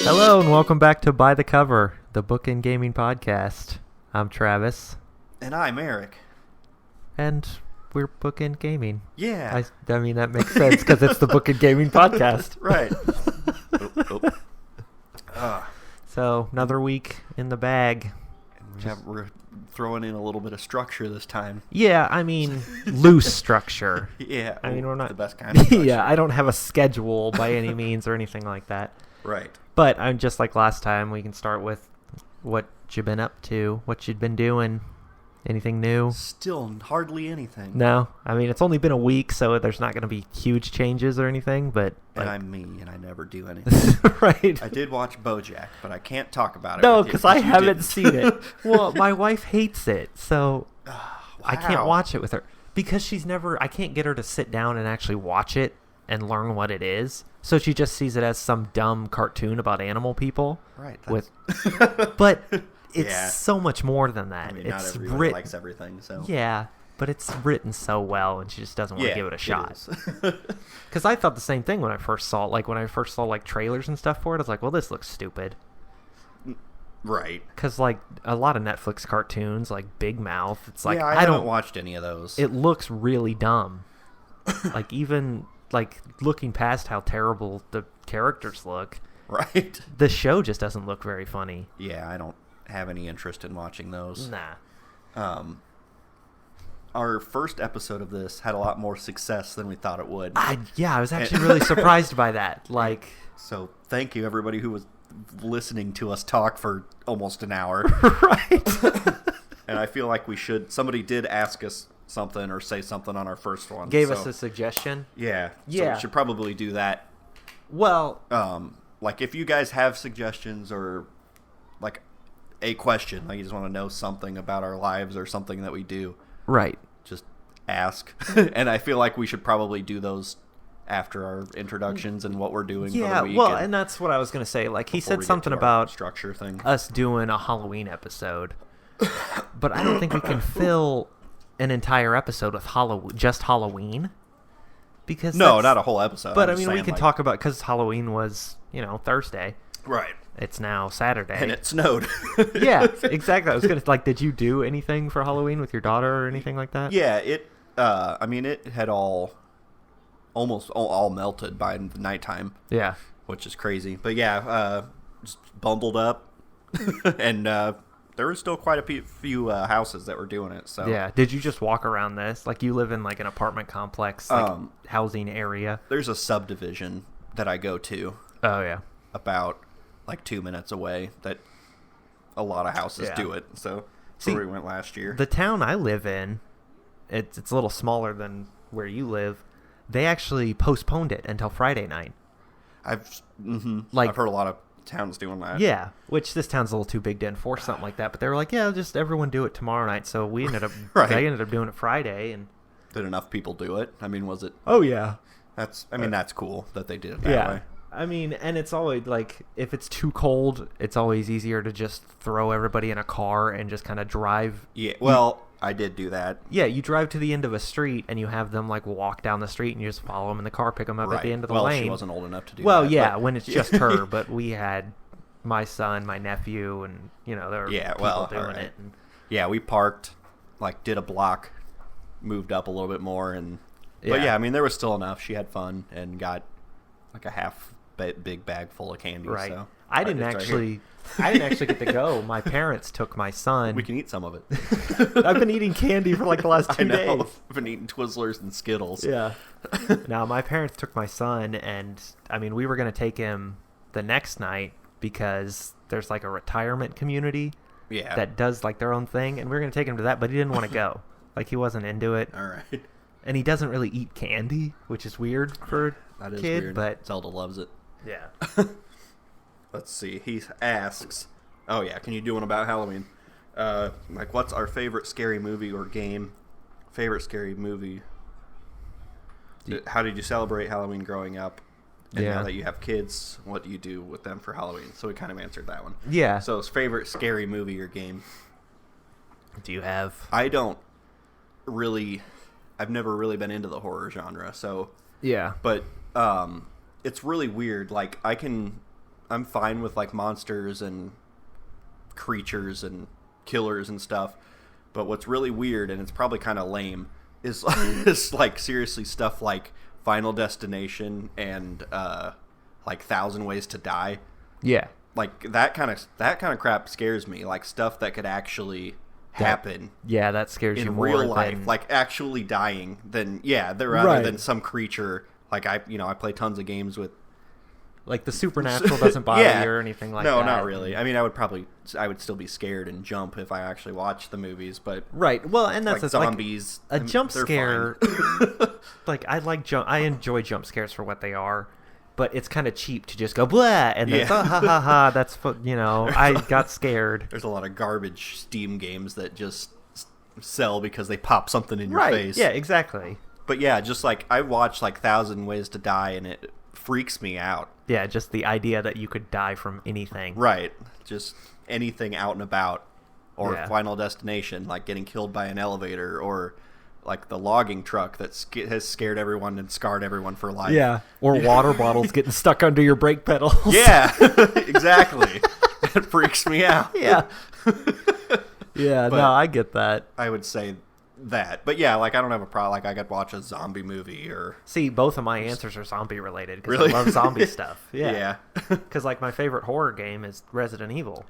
Hello and welcome back to By the Cover, the Bookend Gaming Podcast. I'm Travis. And I'm Eric. And we're Bookend Gaming. Yeah. I mean, that makes sense because it's the Bookend Gaming Podcast. Right. So, another week in the bag. We're throwing in a little bit of structure this time. Yeah, I mean, loose structure. Yeah. I mean, we're not the best kind of structure. Yeah, I don't have a schedule by any means or anything like that. Right. But I'm just like last time, we can start with what you've been up to, what you've been doing. Anything new? Still hardly anything. No. I mean, it's only been a week, so there's not going to be huge changes or anything, but... And I'm me, and I never do anything. Right. I did watch BoJack, but I can't talk about it No, with you, because I haven't didn't. seen it. Well, my wife hates it, so I can't Wow. watch it with her. Because I can't get her to sit down and actually watch it and learn what it is. So she just sees it as some dumb cartoon about animal people. Right. But it's Yeah. so much more than that. I mean, it's not everyone likes everything, so... Yeah, but it's written so well, and she just doesn't want to give it a shot. is. Because I thought the same thing when I first saw it. Like, when I first saw, like, trailers and stuff for it, I was like, well, this looks stupid. Right. Because, like, a lot of Netflix cartoons, like Big Mouth, it's like, yeah, I haven't watched any of those. It looks really dumb. Like, even, like, looking past how terrible the characters look, Right. the show just doesn't look very funny. Yeah, I don't have any interest in watching those. Nah. Our first episode of this had a lot more success than we thought it would. I was actually really surprised by that. Like, So thank you, everybody who was listening to us talk for almost an hour. right. And I feel like somebody did ask us something or say something on our first one. Gave us a suggestion. Yeah. So Yeah. we should probably do that. Well, Like if you guys have suggestions or like a question, like you just want to know something about our lives or something that we do, right. just ask. And I feel like we should probably do those after our introductions and what we're doing for the week. Well, and that's what I was going to say. Like, he before we said get something to our about structure thing. us doing a Halloween episode. But I don't think we can fill an entire episode with just Halloween. Because No, not a whole episode. But, I'm I mean, just we saying, can like- talk about... Because Halloween was, Thursday. Right. It's now Saturday. And it snowed. Yeah, exactly. I was going to... Like, did you do anything for Halloween with your daughter or anything like that? Yeah, it had almost all melted by nighttime, Yeah. which is crazy. But yeah, just bundled up, and there was still quite a few houses that were doing it. So Yeah. Did you just walk around this? Like, you live in, like, an apartment complex, like, housing area? there's a subdivision that I go to Oh, yeah. about like 2 minutes away that a lot of houses Yeah. do it. So that's See, where we went last year. The town I live in, it's a little smaller than where you live. They actually postponed it until Friday night. I've heard a lot of towns doing that. Yeah, which this town's a little too big to enforce something like that. But they were like, yeah, just everyone do it tomorrow night. So we ended up, Right. they ended up doing it Friday. And Did enough people do it? I mean, was it? oh yeah, That's cool that they did it that way. I mean, and it's always like, if it's too cold, it's always easier to just throw everybody in a car and just kind of drive. Yeah, well, I did do that. Yeah, you drive to the end of a street and you have them like walk down the street and you just follow them in the car, pick them up at the end of the lane. She wasn't old enough to do Well, that. yeah, but- when it's just her, but we had my son, my nephew, and, there were people doing alright. it. And, Yeah, we parked, like, did a block, moved up a little bit more, and... But Yeah. yeah, I mean, there was still enough. She had fun and got, like, a big bag full of candy, right. so... I didn't it's right here. actually get to go. My parents took my son. We can eat some of it. I've been eating candy for like the last 2 I know. days. I've been eating Twizzlers and Skittles. Yeah. Now, my parents took my son, and, I mean, we were going to take him the next night because there's, like, a retirement community Yeah. that does, like, their own thing, and we were going to take him to that, but he didn't want to go. Like, he wasn't into it. All right. And he doesn't really eat candy, which is weird for That a is kid, weird. but... Zelda loves it. Yeah. Let's see. He asks, oh yeah, can you do one about Halloween? Like, what's our favorite scary movie or game? Favorite scary movie. How did you celebrate Halloween growing up? And Yeah. now that you have kids, what do you do with them for Halloween? So we kind of answered that one. Yeah. So his favorite scary movie or game. Do you have... I don't really... I've never really been into the horror genre, so... Yeah. But it's really weird. Like, I can I'm fine with like monsters and creatures and killers and stuff. But what's really weird, and it's probably kind of lame, is like seriously stuff like Final Destination and like 1,000 Ways to Die. Yeah. Like that kind of crap scares me. Like stuff that could actually happen. Yeah, that scares you in more real life, than... like actually dying. Then rather than some creature. Like I play tons of games with. Like the supernatural doesn't bother you or anything like that. No, not really. I mean, I would still be scared and jump if I actually watched the movies, but right. Well, and that's like zombies. Like a jump scare. Like I enjoy jump scares for what they are, but it's kind of cheap to just go blah and then ha ha ha. That's I got scared. There's a lot of garbage Steam games that just sell because they pop something in your right. face. Yeah, exactly. But yeah, just like I watched like 1,000 Ways to Die, and it freaks me out. Yeah, just the idea that you could die from anything. Right. Just anything out and about. Or Final Destination, like getting killed by an elevator, or like the logging truck that has scared everyone and scarred everyone for life. Yeah. Or water bottles getting stuck under your brake pedals. Yeah, exactly. It freaks me out. Yeah. Yeah, But no, I get that. I would say that. But yeah, like I don't have a problem. Like I could watch a zombie movie or... See, both of my answers are zombie related because Really? I love zombie stuff. Yeah. Yeah. Because like my favorite horror game is Resident Evil.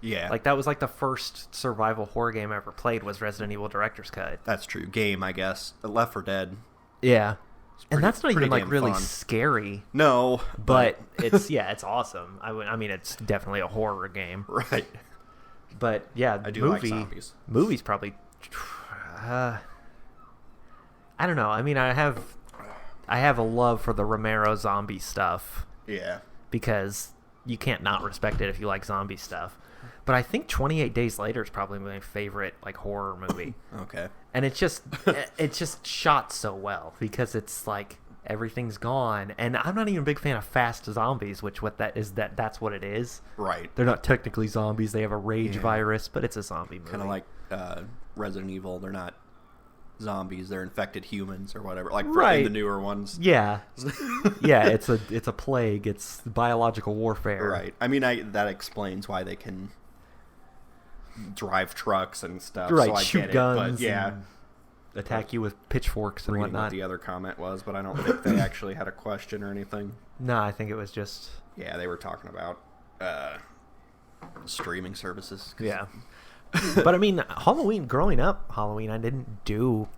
Yeah. Like that was like the first survival horror game I ever played was Resident Evil Director's Cut. That's true. Game, I guess. Left 4 Dead. Yeah. Pretty, and that's not even like damn really fun. scary. No. But it's it's awesome. I mean it's definitely a horror game. Right. But yeah, I do like zombies. Movies probably I don't know. I mean, I have a love for the Romero zombie stuff. Yeah. Because you can't not respect it if you like zombie stuff. But I think 28 Days Later is probably my favorite like horror movie. Okay. And it's just shot so well because it's like everything's gone. And I'm not even a big fan of fast zombies, which that's what it is. Right. They're not technically zombies. They have a rage virus, but it's a zombie movie. Kind of like Resident Evil. They're not zombies. They're infected humans or whatever. Like in the newer ones. Yeah. Yeah, it's a plague. It's biological warfare. Right. I mean, that explains why they can drive trucks and stuff. Right, so I shoot get guns. It, but yeah. Attack you with pitchforks and Reading whatnot. what the other comment was, but I don't think they actually had a question or anything. No, I think it was just... Yeah, they were talking about streaming services. Yeah. But I mean, growing up, Halloween, I didn't do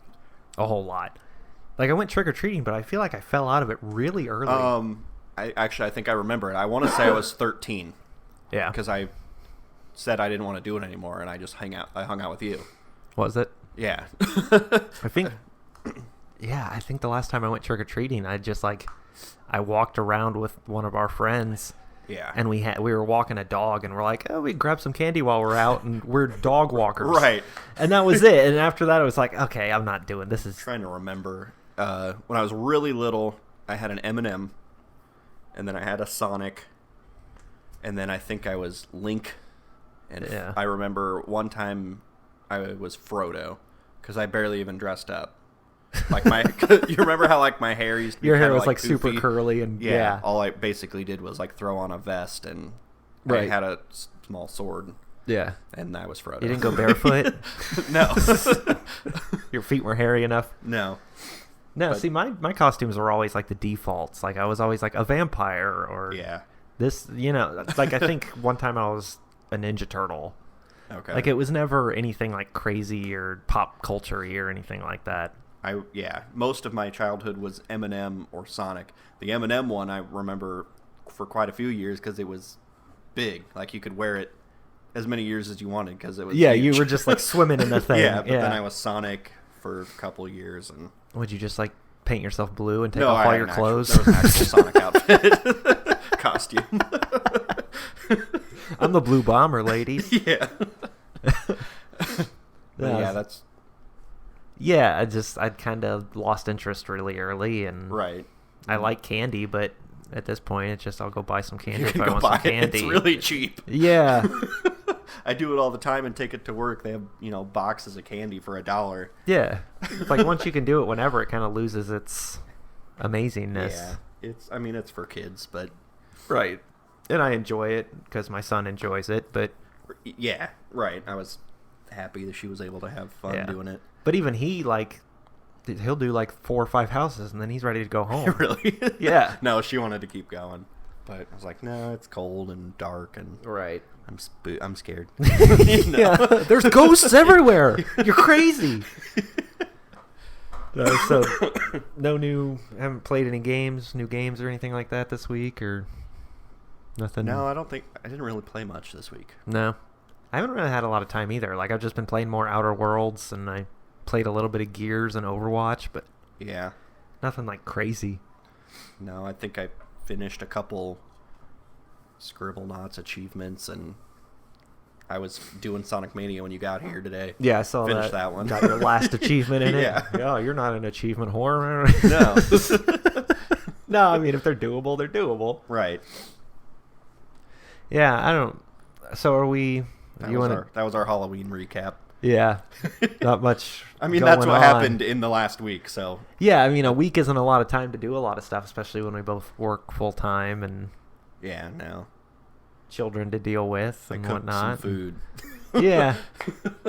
a whole lot. Like, I went trick-or-treating, but I feel like I fell out of it really early. I think I remember it. I want to say I was 13. Yeah. Because I said I didn't want to do it anymore, and I just hung out with you. Was it? Yeah. I think the last time I went trick-or-treating, I walked around with one of our friends. Yeah. And we were walking a dog, and we're like, oh, we can grab some candy while we're out, and we're dog walkers. Right. And that was it. And after that, I was like, okay, I'm not doing this. Is trying to remember. When I was really little, I had an M&M, and then I had a Sonic, and then I think I was Link. And I remember one time I was Frodo, because I barely even dressed up. Like you remember how like my hair used to be your hair was like super curly and yeah. All I basically did was like throw on a vest and I had a small sword. Yeah, and I was Frodo. You didn't go barefoot? No. Your feet were hairy enough? No. No. See, my costumes were always like the defaults. Like I was always like a vampire or this. Like I think one time I was a Ninja Turtle. Okay. Like it was never anything like crazy or pop culture-y or anything like that. Most of my childhood was M&M or Sonic. The M&M one I remember for quite a few years because it was big. Like you could wear it as many years as you wanted because it was huge. You were just like swimming in the thing. But then I was Sonic for a couple of years. And would you just like paint yourself blue and take off all your clothes? There was an actual Sonic outfit costume. I'm the blue bomber, ladies. Yeah. That's... Yeah, I'd kind of lost interest really early, and I like candy, but at this point, it's just I'll go buy some candy if I want some candy. It's really cheap. Yeah. I do it all the time and take it to work. They have, boxes of candy for $1. Yeah. It's like once you can do it whenever, it kind of loses its amazingness. Yeah. It's for kids, but... Right. And I enjoy it because my son enjoys it, but... Yeah, right. I was happy that she was able to have fun doing it. But even he, like, he'll do like 4 or 5 houses, and then he's ready to go home. Really? Yeah. No, she wanted to keep going. But I was like, no, it's cold and dark, and Right. I'm scared. Yeah, there's ghosts everywhere. You're crazy. So, haven't played any new games or anything like that this week, or nothing? No, I didn't really play much this week. No. I haven't really had a lot of time either. Like, I've just been playing more Outer Worlds, and I played a little bit of Gears and Overwatch, but yeah, nothing like crazy. No, I think I finished a couple Scribblenauts achievements, and I was doing Sonic Mania when you got here today. Yeah, I saw Finished that one. Got your last achievement in Yeah. it. Oh, you're not an achievement whore. No. No, I mean, if they're doable, they're doable. Right. Yeah, I don't... So are we... That was our Halloween recap. Yeah. Not much I mean, going that's what on. happened in the last week, so... Yeah, I mean, a week isn't a lot of time to do a lot of stuff, especially when we both work full-time and... Yeah, no. Children to deal with and whatnot. Some food. Yeah.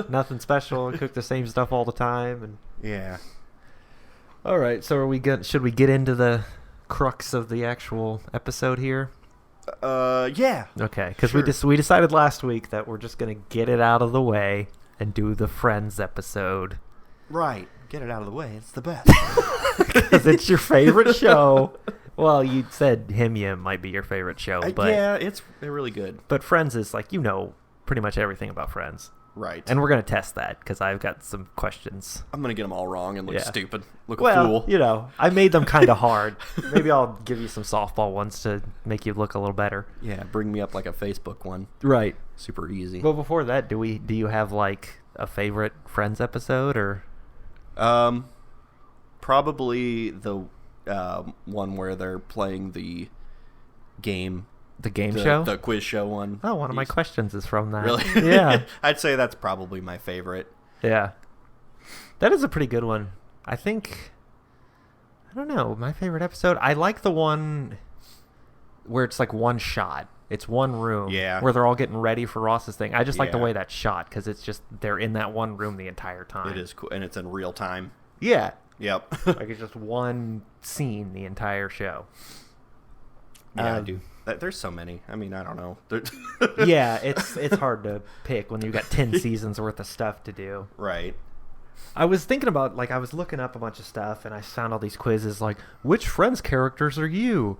Nothing special. I cook the same stuff all the time. And Yeah. all right, so should we get into the crux of the actual episode here? Yeah. Okay, because Sure. we decided last week that we're just going to get it out of the way and do the Friends episode. Right. Get it out of the way. It's the best. Because it's your favorite show. Well, you said Him might be your favorite show, but yeah, it's really good. But Friends is like, pretty much everything about Friends. Right. And we're going to test that because I've got some questions. I'm going to get them all wrong and look Yeah. stupid. Look a fool. I made them kind of hard. Maybe I'll give you some softball ones to make you look a little better. Yeah, bring me up like a Facebook one. Right. Super easy. But before that, do you have like a favorite Friends episode or? Probably the one where they're playing the game. The game show? The quiz show one. Oh, one of my questions is from that. Really? Yeah. I'd say that's probably my favorite. Yeah. That is a pretty good one. I don't know, my favorite episode. I like the one where it's like one shot. It's one room. Yeah. Where they're all getting ready for Ross's thing. I just like the Yeah. way that's shot because it's just they're in that one room the entire time. It is cool, and it's in real time. Yeah. Yep. Like it's just one scene the entire show. Yeah, I do. There's so many. I mean, I don't know. Yeah, it's hard to pick when you've got 10 seasons worth of stuff to do. Right. I was thinking about, like, I was looking up a bunch of stuff, and I found all these quizzes, like, which Friends characters are you?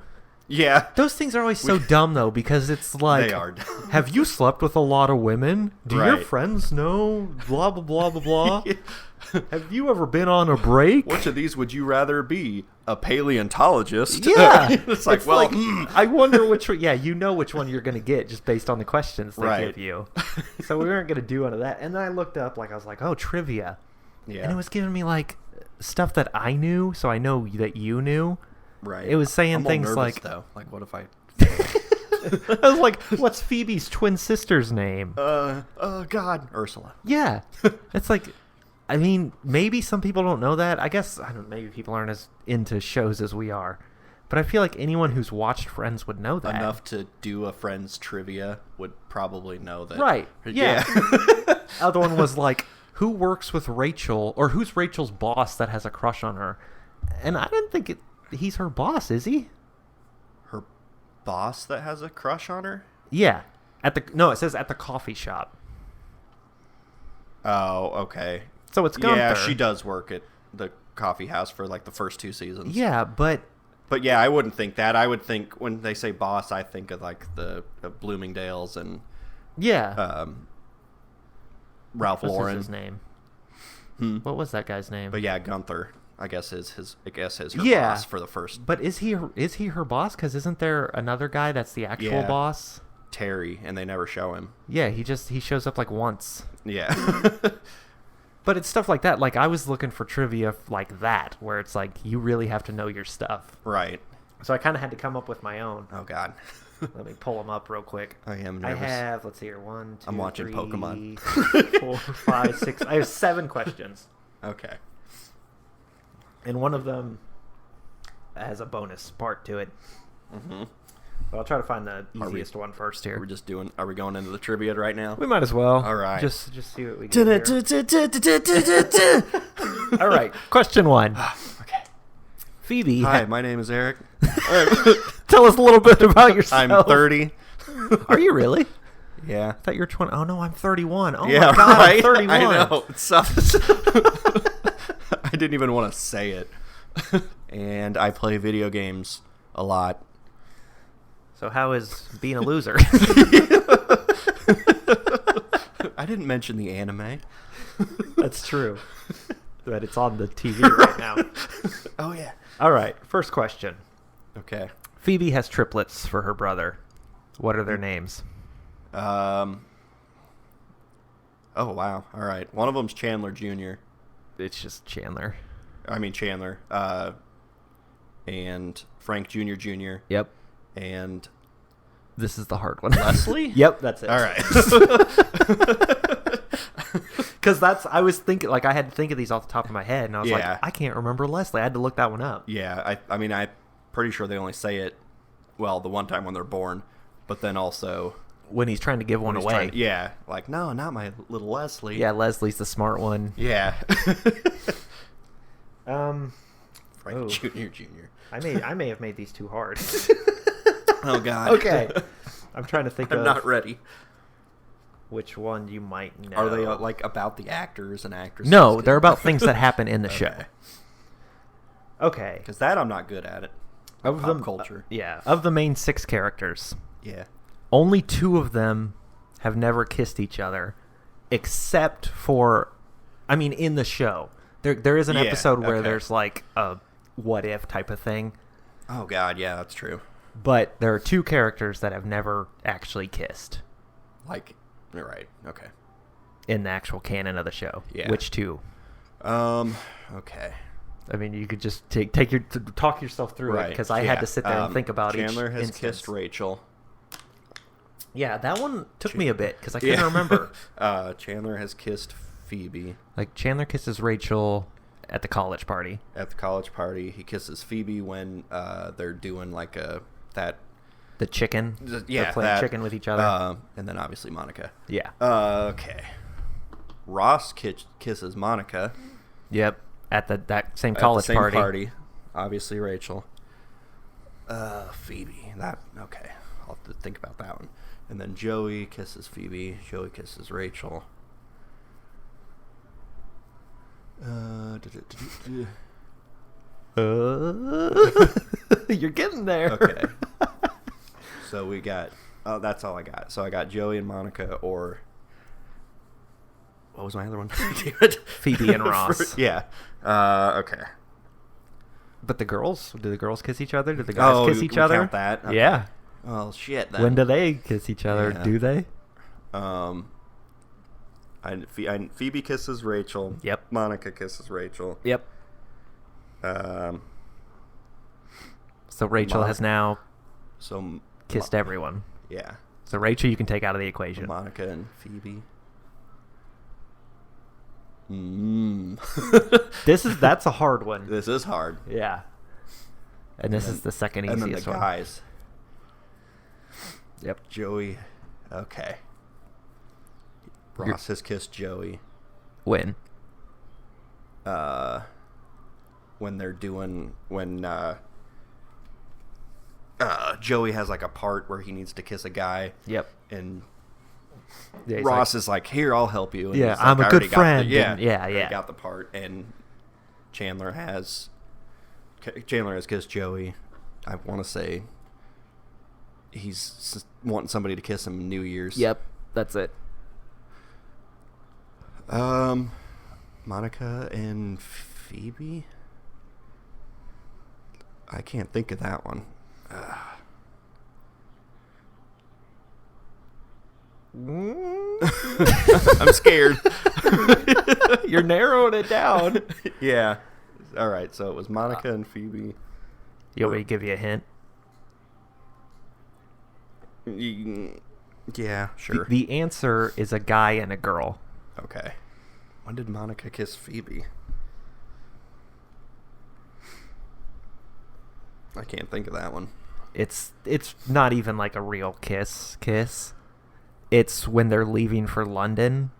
Yeah. Those things are always so dumb, though, because it's like, They are. have you slept with a lot of women? Do your Right. friends know? Blah, blah, blah, blah, blah. Have you ever been on a break? Which of these would you rather be? A paleontologist? Yeah. It's like, I wonder which one. Yeah, you know which one you're going to get just based on the questions they Right. give you. So we weren't going to do any of that. And then I looked up, like, I was like, oh, trivia. Yeah. And it was giving me, like, stuff that I knew, so I know that you knew. Right. It was saying I'm all things nervous, like... though. Like, what if I... I was like, what's Phoebe's twin sister's name? God. Ursula. Yeah. It's like... I mean, maybe some people don't know that. I guess, I don't know, maybe people aren't as into shows as we are. But I feel like anyone who's watched Friends would know that. Enough to do a Friends trivia would probably know that. Right. Yeah. Yeah. Other one was like, who works with Rachel, or who's Rachel's boss that has a crush on her? And I didn't think he's her boss, is he? Her boss that has a crush on her? Yeah. No, it says at the coffee shop. Oh, okay. So it's Gunther. Yeah, she does work at the coffee house for like the first 2 seasons. Yeah, but yeah, I wouldn't think that. I would think when they say boss, I think of like the Bloomingdale's and yeah. Ralph What's Lauren. his name? What was that guy's name? But yeah, Gunther, I guess is her Yeah. boss for the first. But is he her boss? Because isn't there another guy that's the actual Yeah. boss? Terry, and they never show him. Yeah, he shows up like once. Yeah. But it's stuff like that. Like, I was looking for trivia like that, where it's like, you really have to know your stuff. Right. So I kind of had to come up with my own. Oh, God. Let me pull them up real quick. I am I nervous. have, let's see here, 1, 2, I'm watching 3, Pokemon. 4, 5, 6. I have 7 questions. Okay. And one of them has a bonus part to it. Mm-hmm. Well, I'll try to find the easiest one first here. Are we going into the trivia right now? We might as well. All right. Just see what we get here. All right. Question 1. Okay. Phoebe. Hi, my name is Eric. Tell us a little bit about yourself. I'm 30. Are you really? Yeah. I thought you were 20. Oh, no, I'm 31. Oh, Yeah, my God, right? I'm 31. I know. It sucks. I didn't even want to say it. And I play video games a lot. So how is being a loser? I didn't mention the anime. That's true. But it's on the TV right now. Oh, yeah. All right. First question. Okay. Phoebe has triplets for her brother. What are their names? Oh, wow. All right. One of them's Chandler Jr. It's just Chandler. Chandler. And Frank Jr. Yep. And This is the hard one. Leslie? Yep, that's it. All right. Because I was thinking, I had to think of these off the top of my head, and I was like, I can't remember Leslie. I had to look that one up. Yeah, I'm pretty sure they only say it, well, the one time when they're born, but then also when he's trying to give one away. No, not my little Leslie. Yeah, Leslie's the smart one. Yeah. Oh. Frank Jr. I may have made these too hard. Oh, God. Okay. I'm trying to think I'm not ready. which one you might know. Are they about the actors and actresses? No, they're about things that happen in the show. Okay. Because that I'm not good at it. Of Pop culture. Yeah. Of the main 6 characters, Yeah. only 2 of them have never kissed each other, except for, in the show. There is an episode where there's a what if type of thing. Oh, God, yeah, that's true. But there are 2 characters that have never actually kissed. You're right. Okay. In the actual canon of the show. Yeah. Which 2? Okay. You could just talk yourself through it, because I had to sit there and think about Chandler each has instance. kissed Rachel. Yeah, that one took me a bit, because I couldn't remember. Chandler has kissed Phoebe. Chandler kisses Rachel at the college party. At the college party. He kisses Phoebe when they're doing The chicken. Yeah, they're playing chicken with each other. And then obviously Monica. Yeah. Okay. Ross kisses Monica. Yep. At that same college at the same party. Obviously Rachel. Phoebe. Okay. I'll have to think about that one. And then Joey kisses Phoebe. Joey kisses Rachel. You're getting there. Okay. So we got... Oh, that's all I got. So I got Joey and Monica, or... What was my other one? Damn it. Phoebe and Ross. Yeah. Okay. But the girls? Do the girls kiss each other? Do the guys kiss each we other? Count that? Okay. Yeah. Well, shit. Then. When do they kiss each other? Yeah. Do they? Phoebe kisses Rachel. Yep. Monica kisses Rachel. Yep. So Rachel has now kissed everyone. Yeah. So Rachel you can take out of the equation. Monica and Phoebe. That's a hard one. This is hard. Yeah. And this is the second easiest one. And then the guys. Yep. Joey. Okay. Ross has kissed Joey. When? When Joey has a part where he needs to kiss a guy. Yep. And yeah, Ross is here, I'll help you. And yeah, he's I'm a good friend. Yeah. Yeah. Got the part. And Chandler has kissed Joey. I want to say he's wanting somebody to kiss him New Year's. Yep. That's it. Monica and Phoebe? I can't think of that one. I'm scared. You're narrowing it down. Yeah. All right, so it was Monica and Phoebe. You want me to give you a hint? Yeah, sure. The answer is a guy and a girl. Okay. When did Monica kiss Phoebe? I can't think of that one. It's not even like a real kiss. It's when they're leaving for London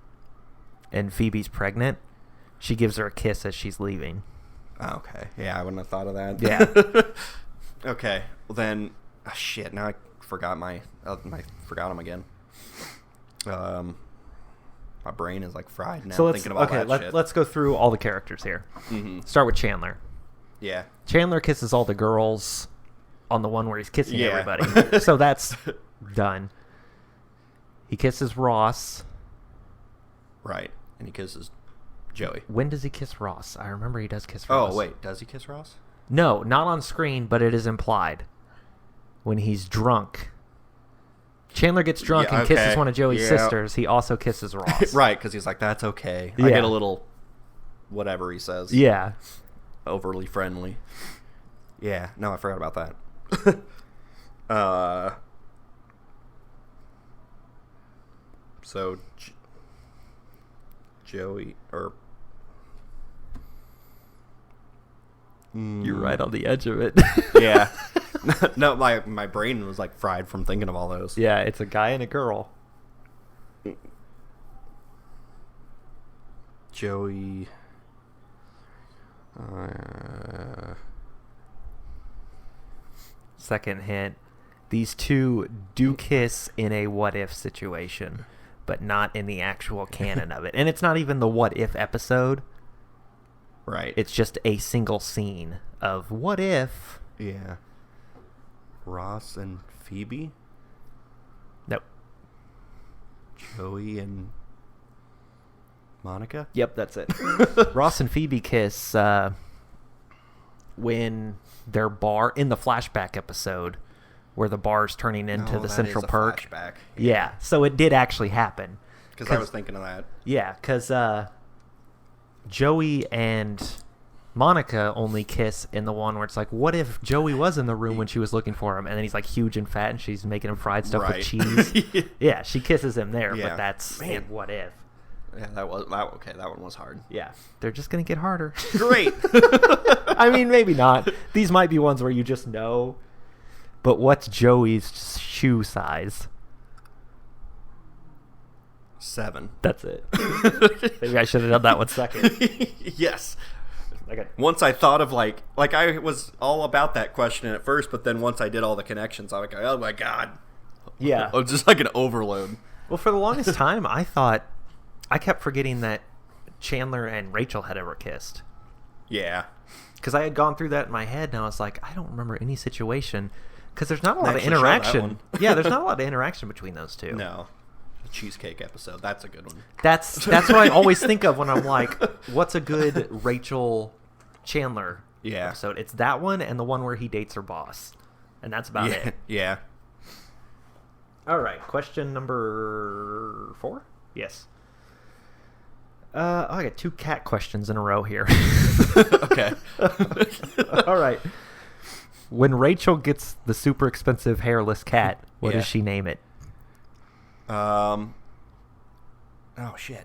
and Phoebe's pregnant. She gives her a kiss as she's leaving. Okay. Yeah, I wouldn't have thought of that. Yeah. Okay. Well then, shit. Now I forgot forgot him again. My brain is like fried now. So thinking about that shit. Let's go through all the characters here. Mm-hmm. Start with Chandler. Yeah. Chandler kisses all the girls on the one where he's kissing everybody. So that's done. He kisses Ross. Right. And he kisses Joey. When does he kiss Ross? I remember he does kiss Ross. Oh, wait. Does he kiss Ross? No, not on screen, but it is implied. When he's drunk. Chandler gets drunk and kisses one of Joey's sisters. He also kisses Ross. Right, because he's like, that's okay. I get a little whatever he says. Yeah. Overly friendly. Yeah. No, I forgot about that. So, Joey, or... You're right on the edge of it. Yeah. No, my brain was like fried from thinking of all those. Yeah, it's a guy and a girl. Joey... Second hint. These two do kiss in a what-if situation, but not in the actual canon of it. And it's not even the what-if episode. Right. It's just a single scene of what if. Yeah. Ross and Phoebe? Nope. Joey and Monica? Yep, that's it. Ross and Phoebe kiss when their bar, in the flashback episode, where the bar's turning into the Central Perk. Flashback. Yeah, so it did actually happen. Because I was thinking of that. Yeah, because Joey and Monica only kiss in the one where it's like, what if Joey was in the room when she was looking for him, and then he's like huge and fat and she's making him fried stuff with cheese. Yeah, she kisses him there, but that's in what if. Yeah, that one was hard. Yeah, they're just gonna get harder. Great. I mean, maybe not. These might be ones where you just know. But what's Joey's shoe size? 7. That's it. Maybe I should have done that one second. Yes. Once I thought of like I was all about that question at first, but then once I did all the connections, I was like, oh my god. Yeah. Oh, just like an overload. Well, for the longest time, I kept forgetting that Chandler and Rachel had ever kissed. Yeah. Because I had gone through that in my head, and I was like, I don't remember any situation. Because there's not a lot of interaction. Yeah, there's not a lot of interaction between those two. No. The cheesecake episode. That's a good one. That's what I always think of when I'm like, what's a good Rachel Chandler episode? It's that one and the one where he dates her boss. And that's about it. Yeah. All right. Question number 4? Yes. I got 2 cat questions in a row here. Okay. All right. When Rachel gets the super expensive hairless cat, what does she name it? Oh shit.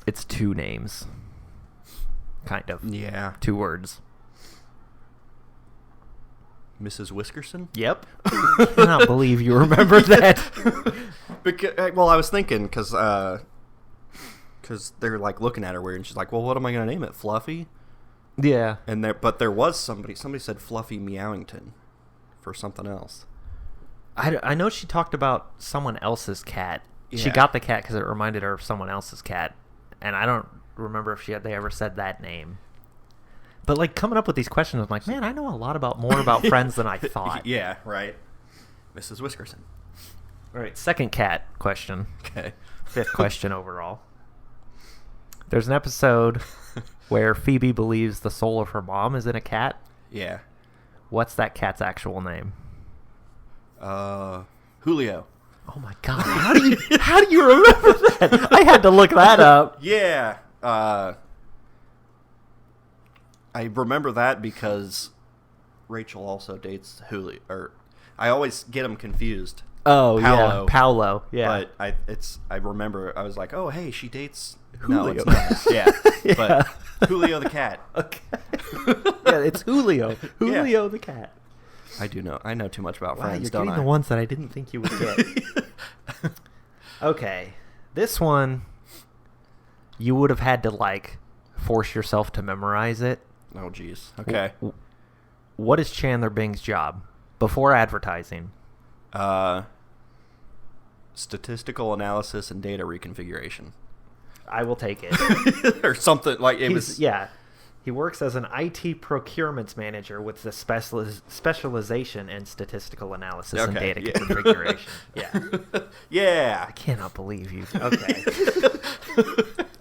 It's 2 names. Kind of. Yeah. 2 words. Mrs. Whiskerson? Yep. I cannot believe you remember that. Well, I was thinking because they're like looking at her weird, and she's like, "Well, what am I going to name it? Fluffy?" Yeah. And there was somebody said Fluffy Meowington for something else. I know she talked about someone else's cat. Yeah. She got the cat because it reminded her of someone else's cat, and I don't remember if they ever said that name. But like coming up with these questions, I'm like, man, I know a lot more about Friends than I thought. Yeah, right. Mrs. Whiskerson. All right, second cat question. Okay. 5th question overall. There's an episode where Phoebe believes the soul of her mom is in a cat. Yeah. What's that cat's actual name? Julio. Oh my god! How do you remember that? I had to look that up. Yeah. I remember that because Rachel also dates Julio. Or I always get them confused. Oh, Paolo. Yeah. Paolo. Yeah. But I remember I was like, oh hey, she dates Julio. No, it's not. Yeah. Yeah. But Julio the cat. Okay. Yeah, it's Julio. Julio the cat. I do know. I know too much about Friends, you're don't getting I? the ones that I didn't think you would get. Okay. This one, you would have had to, like, force yourself to memorize it. Oh, jeez. Okay. What is Chandler Bing's job before advertising? Statistical analysis and data reconfiguration. I will take it. Or something like it was. Yeah. He works as an IT procurement manager with the specialization in statistical analysis and data configuration. Yeah. Yeah. I cannot believe you. Okay.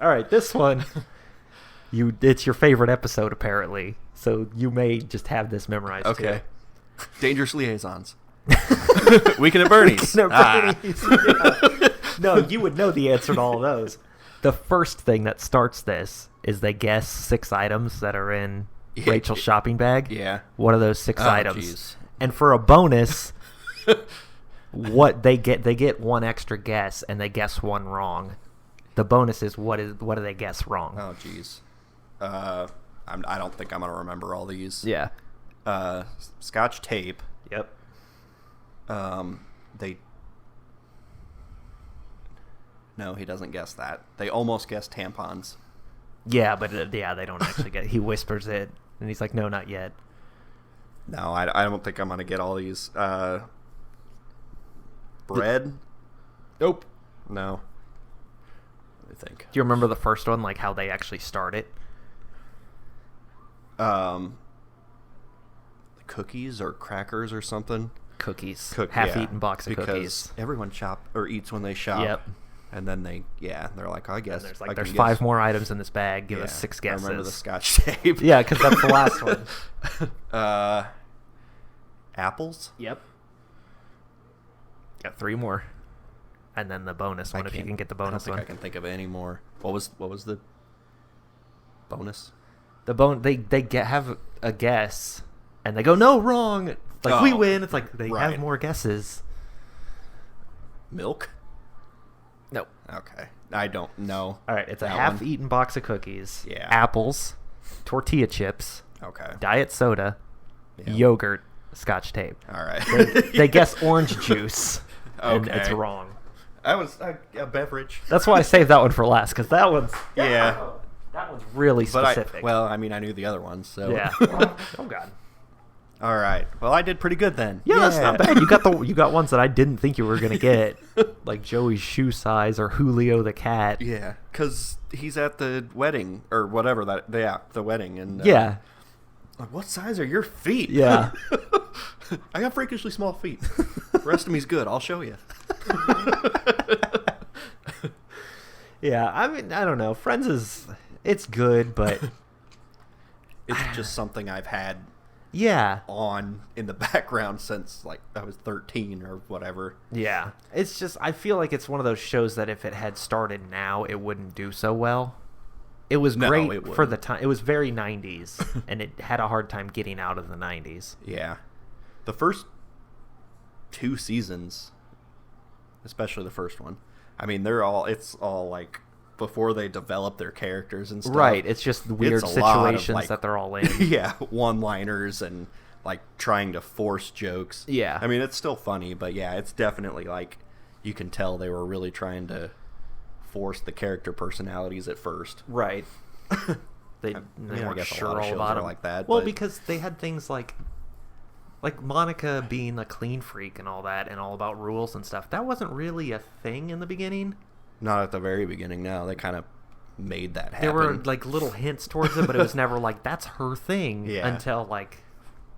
All right, this one, it's your favorite episode, apparently. So you may just have this memorized, okay. too. Dangerous Liaisons. Weekend at Bernie's. Yeah. No, you would know the answer to all of those. The first thing that starts this is they guess 6 items that are in Rachel's shopping bag. Yeah. What are those 6 items? Geez. And for a bonus, what they get 1 extra guess, and they guess 1 wrong. The bonus is what do they guess wrong? Oh, jeez. I don't think I'm gonna remember all these. Yeah. Scotch tape. Yep. No, he doesn't guess that. They almost guessed tampons. Yeah, but they don't actually get it. He whispers it, and he's like, no, not yet. No, I don't think I'm going to get all these. Bread? Nope. No. I think. Do you remember the first one, like how they actually start it? Cookies or crackers or something? Cookies. Half-eaten box of because cookies. Everyone eats when they shop. Yep. And then they're like, I guess. There's 5 more items in this bag. Give us 6 guesses. I remember the Scotch tape. Yeah, because that's the last one. Apples? Yep. Got 3 more. And then the bonus one, if you can get the bonus one. I don't think I can think of any more. What was the bonus? They have a guess, and they go, no, wrong. Like, we win. It's like they have more guesses. Milk? No. Okay. I don't know. All right. It's a half-eaten box of cookies. Yeah. Apples, tortilla chips. Okay. Diet soda, yogurt, Scotch tape. All right. They guess orange juice. And Okay. it's wrong. That was a beverage. That's why I saved that one for last, because that one's that one's really specific. I knew the other ones. So yeah. Oh God. All right. Well, I did pretty good then. Yeah, that's not bad. You got ones that I didn't think you were gonna get, like Joey's shoe size or Julio the cat. Yeah, because he's at the wedding or whatever the wedding and like, what size are your feet? Yeah. I got freakishly small feet. The rest of me's good. I'll show you. Yeah, I mean, I don't know. Friends it's good, but it's just something I've had on in the background since like I was 13 or whatever. Yeah. It's just, I feel like it's one of those shows that if it had started now, it wouldn't do so well. It was great for the time. It was very 90s, and it had a hard time getting out of the 90s. Yeah. The first 2 seasons, especially the first one, I mean, it's all like before they develop their characters and stuff. Right. It's just weird situations that they're all in. Yeah. One-liners and like trying to force jokes. Yeah. I mean, it's still funny, but yeah, it's definitely like you can tell they were really trying to force the character personalities at first. Right. They weren't sure all about it like that. Well, because they had things like Monica being a clean freak and all that, and all about rules and stuff. That wasn't really a thing in the beginning. Not at the very beginning. No, they kind of made that happen. There were like little hints towards it, but it was never like that's her thing until like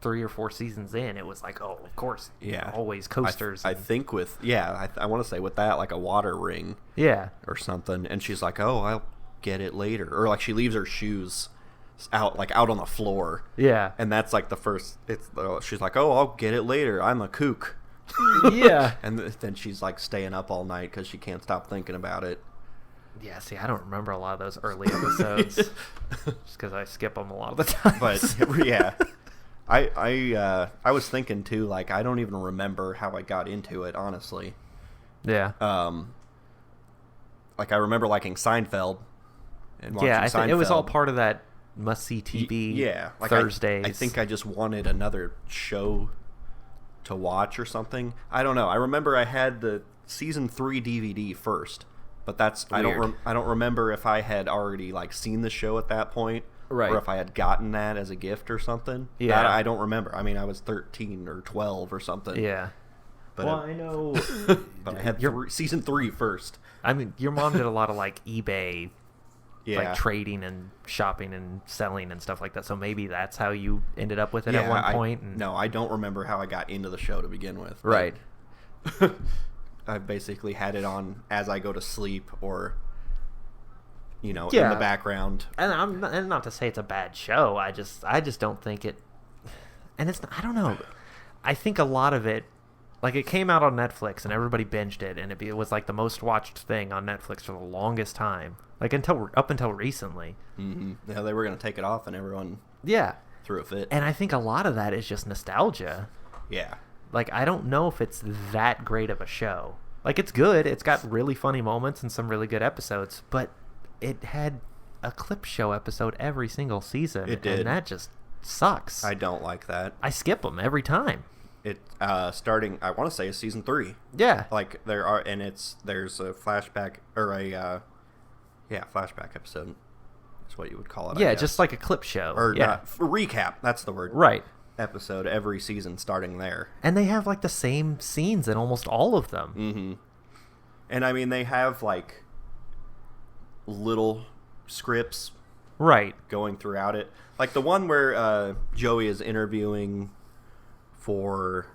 3 or 4 seasons in. It was like, oh, of course, always coasters. I think with I want to say with that, like a water ring, or something, and she's like, oh, I'll get it later, or like she leaves her shoes out on the floor, and that's like the first. She's like, oh, I'll get it later. I'm a kook. Yeah. And then she's like staying up all night because she can't stop thinking about it. Yeah, see, I don't remember a lot of those early episodes just because I skip them a lot of the time. But yeah, I was thinking too, like I don't even remember how I got into it, honestly. Yeah. Like I remember liking Seinfeld and watching Seinfeld. It was all part of that must-see TV like Thursdays. I think I just wanted another show to watch or something. I don't know. I remember I had the season 3 DVD first, but that's Weird. I don't remember if I had already like seen the show at that point, Right. or if I had gotten that as a gift or something. Yeah. That I don't remember. I mean, I was 13 or 12 or something. Yeah. But Well, I know. but I had season 3 first. I mean, your mom did a lot of like eBay, Yeah. like trading and shopping and selling and stuff like that. So maybe that's how you ended up with it at one point. And... No, I don't remember how I got into the show to begin with. Right. I basically had it on as I go to sleep, or in the background. And and not to say it's a bad show. I just don't think it. And it's, I don't know. I think a lot of it, like, it came out on Netflix and everybody binged it, and it was like the most watched thing on Netflix for the longest time, like up until recently. Mm-hmm. Yeah, they were going to take it off, and everyone threw a fit. And I think a lot of that is just nostalgia. Yeah. Like, I don't know if it's that great of a show. Like, it's good. It's got really funny moments and some really good episodes, but it had a clip show episode every single season. It did. And that just sucks. I don't like that. I skip them every time. It starting, I want to say, is season 3. Yeah. Like, there's a flashback, or a flashback episode. That's what you would call it. I Yeah, guess. just like a clip show. Or yeah. not, recap. That's the word. Right. Episode every season starting there. And they have like the same scenes in almost all of them. Mm-hmm. And I mean, they have like little scripts Right. going throughout it. Like the one where Joey is interviewing for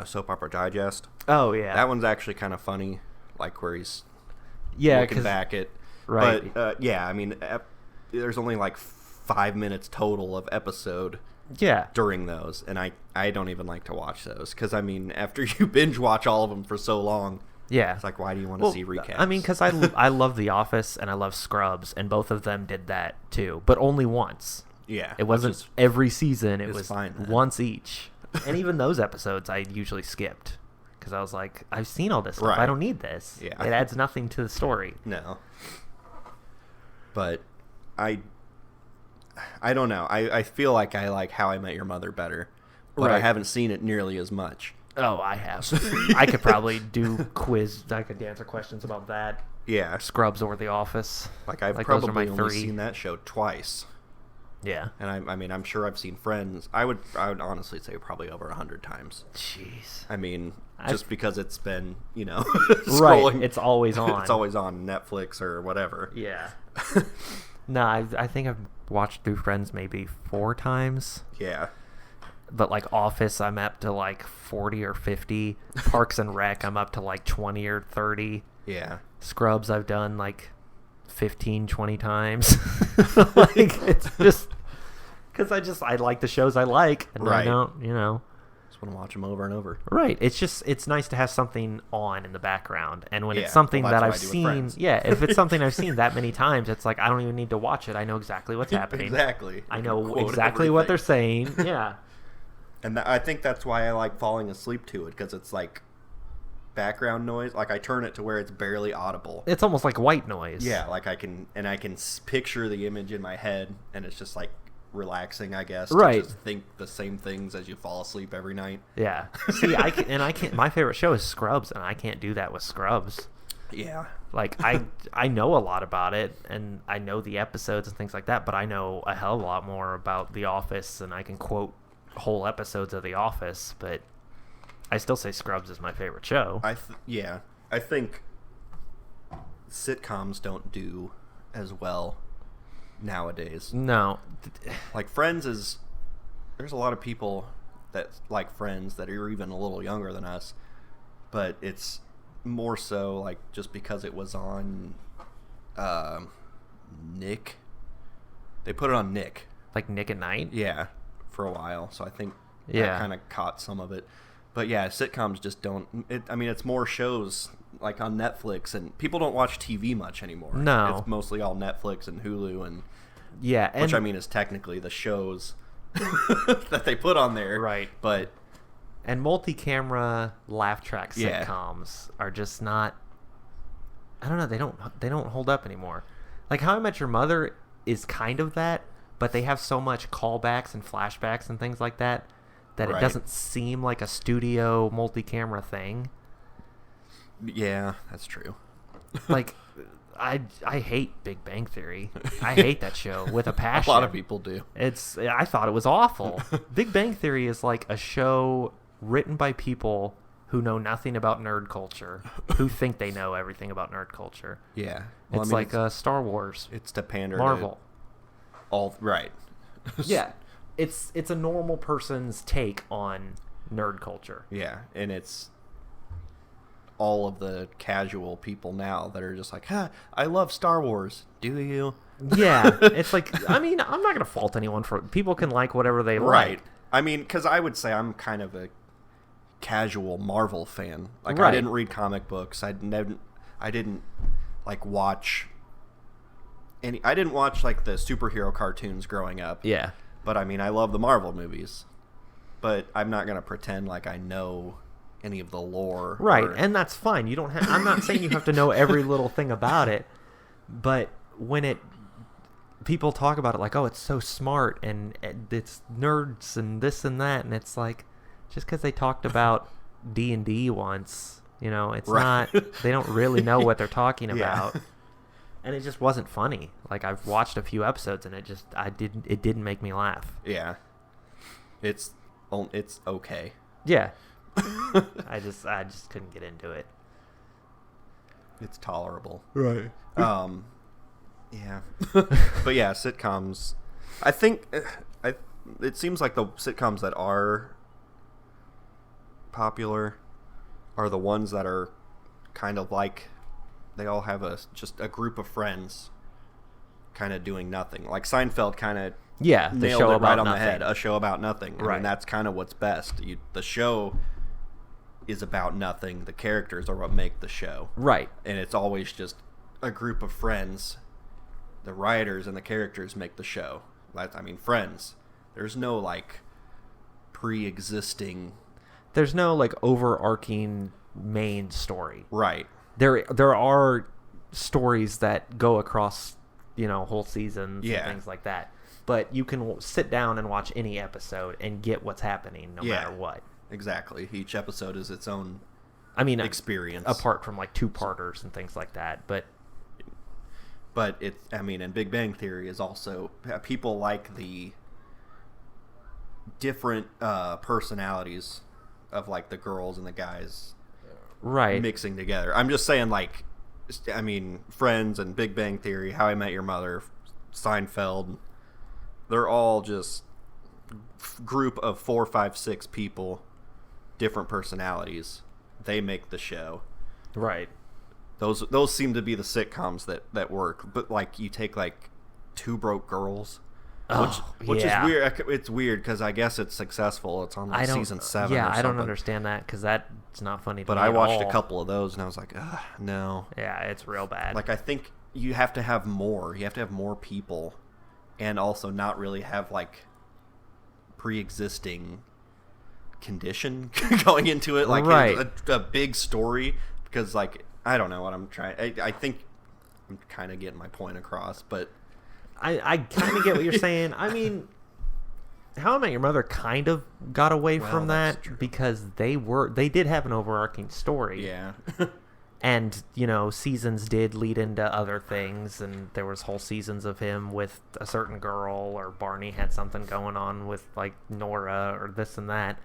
Soap Opera Digest. Oh, yeah. That one's actually kind of funny, like where he's looking back at. Right. But yeah, I mean, there's only like 5 minutes total of episode. Yeah. During those, and I don't even like to watch those, because I mean, after you binge watch all of them for so long, yeah, it's like, why do you want to see recaps? I mean, because I love The Office and I love Scrubs, and both of them did that too, but only once. Yeah, it wasn't every season. It was fine, once each, and even those episodes I usually skipped because I was like, I've seen all this stuff. Right. I don't need this. Yeah, it adds nothing to the story. No, but I don't know. I feel like I like How I Met Your Mother better, but Right. I haven't seen it nearly as much. Oh, I have. I could probably do quiz. I could answer questions about that. Yeah, Scrubs or The Office. like I've those are probably my only 3. seen that show twice. Yeah. And I mean, I'm sure I've seen Friends. I would honestly say probably over 100 times. Jeez. I mean, just because it's been, Right. scrolling. It's always on. It's always on Netflix or whatever. Yeah. No, I think I've watched through Friends maybe 4 times. Yeah. But like Office, I'm up to like 40 or 50. Parks and Rec, I'm up to like 20 or 30. Yeah. Scrubs, I've done like 15, 20 times. Like, it's just because I like the shows I like, and Right. I don't, Just want to watch them over and over. Right. It's nice to have something on in the background, and when Yeah, it's something well, that that's I've what I do with seen, Friends. yeah, if it's something I've seen that many times, it's like I don't even need to watch it. I know exactly what's happening. Exactly. I know Quote exactly what they're everything. saying. Yeah. And I think that's why I like falling asleep to it, because it's like background noise. Like I turn it to where it's barely audible. It's almost like white noise. Yeah, like I can picture the image in my head, and it's just like relaxing, I guess. Right. To just think the same things as you fall asleep every night. Yeah. See, I can't. My favorite show is Scrubs, and I can't do that with Scrubs. Yeah. Like I know a lot about it, and I know the episodes and things like that, but I know a hell of a lot more about The Office, and I can quote whole episodes of The Office, but I still say Scrubs is my favorite show. I think sitcoms don't do as well nowadays. No. Like Friends is, there's a lot of people that like Friends that are even a little younger than us, but it's more so like just because it was on Nick. They put it on Nick. Like Nick at Night? Yeah, for a while. So I think Yeah. that kind of caught some of it. But yeah, sitcoms just don't. I mean, it's more shows like on Netflix, and people don't watch TV much anymore. No. It's mostly all Netflix and Hulu, and Yeah. And, which I mean is technically the shows that they put on there. Right. But and multi-camera laugh track Yeah. sitcoms are just not. I don't know. They don't hold up anymore. Like How I Met Your Mother is kind of that, but they have so much callbacks and flashbacks and things like that it doesn't seem like a studio multi-camera thing. Yeah, that's true. Like, I hate Big Bang Theory. I hate that show with a passion. A lot of people do. I thought it was awful. Big Bang Theory is like a show written by people who know nothing about nerd culture, who think they know everything about nerd culture. Yeah. Well, it's like Star Wars. It's to pander Marvel. All right. Yeah. It's a normal person's take on nerd culture. Yeah, and it's all of the casual people now that are just like, I love Star Wars. Do you? Yeah. It's like, I mean, I'm not going to fault anyone for it. People can like whatever they like. I mean, because I would say I'm kind of a casual Marvel fan. Like, right. I didn't read comic books. I didn't like watch I didn't watch like the superhero cartoons growing up. Yeah. But I mean, I love the Marvel movies. But I'm not going to pretend like I know any of the lore. Right, and that's fine. You don't have I'm not saying you have to know every little thing about it, but when people talk about it like, "Oh, it's so smart and it's nerds and this and that," and it's like just cuz they talked about D&D once, it's not they don't really know what they're talking about. And it just wasn't funny. Like, I've watched a few episodes and it didn't make me laugh. Yeah. It's okay. Yeah. I just couldn't get into it. It's tolerable. Right. Yeah. But yeah, sitcoms. I think it seems like the sitcoms that are popular are the ones that are kind of like they all have just a group of friends kind of doing nothing. Like Seinfeld kind of nailed show it about right on nothing. the head. A show about nothing. I Right. mean, that's kind of what's best. The show is about nothing. The characters are what make the show. Right. And it's always just a group of friends. The writers and the characters make the show. I mean, friends. There's no, like, pre-existing... There's no, like, overarching main story. Right. There are stories that go across, whole seasons and things like that. But you can sit down and watch any episode and get what's happening no matter what. Exactly. Each episode is its own experience. Apart from, like, two-parters and things like that. But and Big Bang Theory is also... People like the different personalities of, like, the girls and the guys... Right. Mixing together. I'm just saying, like, Friends and Big Bang Theory, How I Met Your Mother, Seinfeld, they're all just group of 4, 5, 6 people, different personalities. They make the show. Right. Those seem to be the sitcoms that work. But, like, you take, like, Two Broke Girls, which is weird. It's weird because I guess it's successful. It's on like season 7. Yeah, or something. I don't understand that because that's not funny. But me I at watched all. a couple of those and I was like, no. Yeah, it's real bad. Like, I think you have to have more. You have to have more people, and also not really have like pre-existing condition going into it. Like a big story because like I don't know what I'm trying. I think I'm kind of getting my point across, but. I kind of get what you're saying. I mean, How I Met Your Mother kind of got away from that because they did have an overarching story. Yeah. And, seasons did lead into other things, and there was whole seasons of him with a certain girl, or Barney had something going on with, like, Nora, or this and that.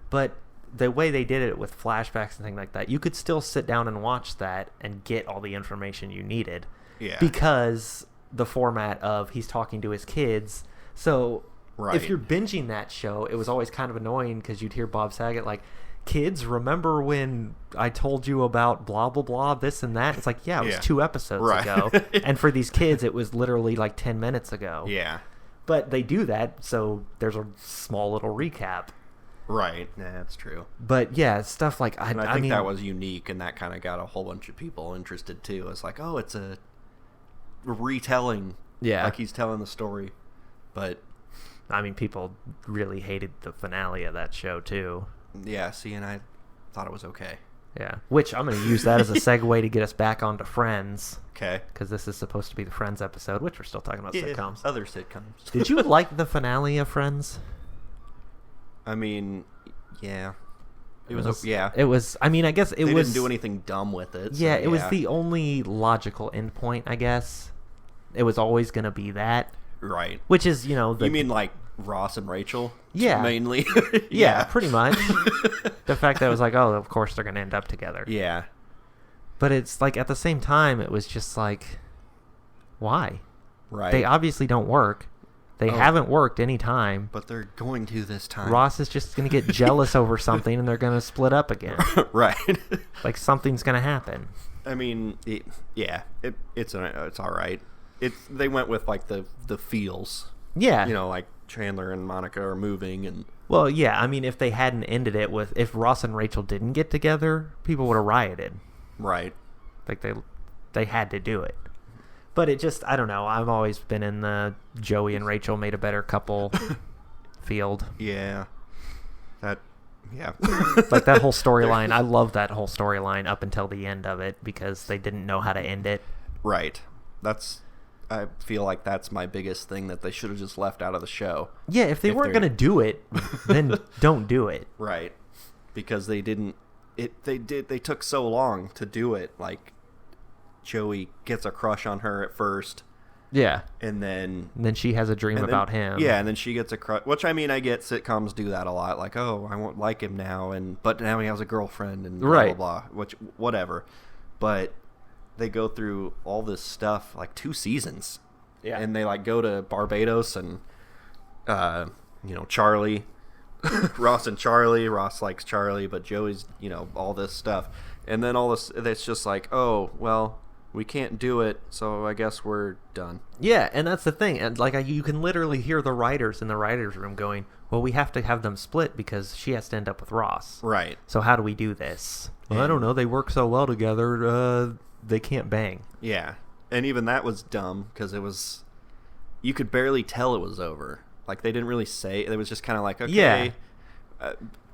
But the way they did it with flashbacks and things like that, you could still sit down and watch that and get all the information you needed. Yeah. Because... the format of he's talking to his kids. So if you're binging that show, it was always kind of annoying because you'd hear Bob Saget like, kids, remember when I told you about blah, blah, blah, this and that? It's like, yeah, it was 2 episodes ago. And for these kids, it was literally like 10 minutes ago. Yeah. But they do that, so there's a small little recap. Right. Yeah, that's true. But yeah, stuff like... I think that was unique, and that kind of got a whole bunch of people interested too. It's like, oh, it's a... retelling, like he's telling the story, but I mean, people really hated the finale of that show too. Yeah, see, and I thought it was okay. Yeah, which I'm going to use that as a segue to get us back onto Friends. Okay. Because this is supposed to be the Friends episode, which we're still talking about sitcoms. Other sitcoms. Did you like the finale of Friends? I mean, yeah. It was yeah. It was, I mean, I guess it they was... didn't do anything dumb with it. Yeah, it was the only logical endpoint, I guess. It was always going to be that. Right. Which is, you know... You mean like Ross and Rachel? Yeah. Mainly? Yeah, pretty much. The fact that it was like, oh, of course they're going to end up together. Yeah. But it's like, at the same time, it was just like, why? Right. They obviously don't work. They haven't worked any time. But they're going to this time. Ross is just going to get jealous over something, and they're going to split up again. Right. Like, something's going to happen. I mean, it's all right. They went with like the feels. Yeah. You know, like Chandler and Monica are moving and... Well, yeah, I mean, if they hadn't ended it with... If Ross and Rachel didn't get together, people would have rioted. Right. Like, they had to do it. But it just... I don't know. I've always been in the Joey and Rachel made a better couple field. Yeah. Yeah. Like, that whole storyline. I love that whole storyline up until the end of it because they didn't know how to end it. Right. I feel like that's my biggest thing that they should have just left out of the show. Yeah, if they weren't going to do it, then don't do it. Right. Because they didn't... They took so long to do it. Like, Joey gets a crush on her at first. Yeah. And then she has a dream about him. Yeah, and then she gets a crush. Which, I mean, I get sitcoms do that a lot. Like, oh, I won't like him now, but now he has a girlfriend and blah, right. blah, blah. Which, whatever. But they go through all this stuff, like 2 seasons. Yeah. And they, like, go to Barbados and, Charlie... Ross and Charlie. Ross likes Charlie, but Joey's, all this stuff. And then all this, it's just like, oh, well, we can't do it, so I guess we're done. Yeah, and that's the thing. And like, you can literally hear the writers in the writers' room going, well, we have to have them split because she has to end up with Ross. Right. So how do we do this? Well, I don't know. They work so well together, they can't bang. Yeah. And even that was dumb because it was, you could barely tell it was over. Like, they didn't really say, it was just kind of like, okay,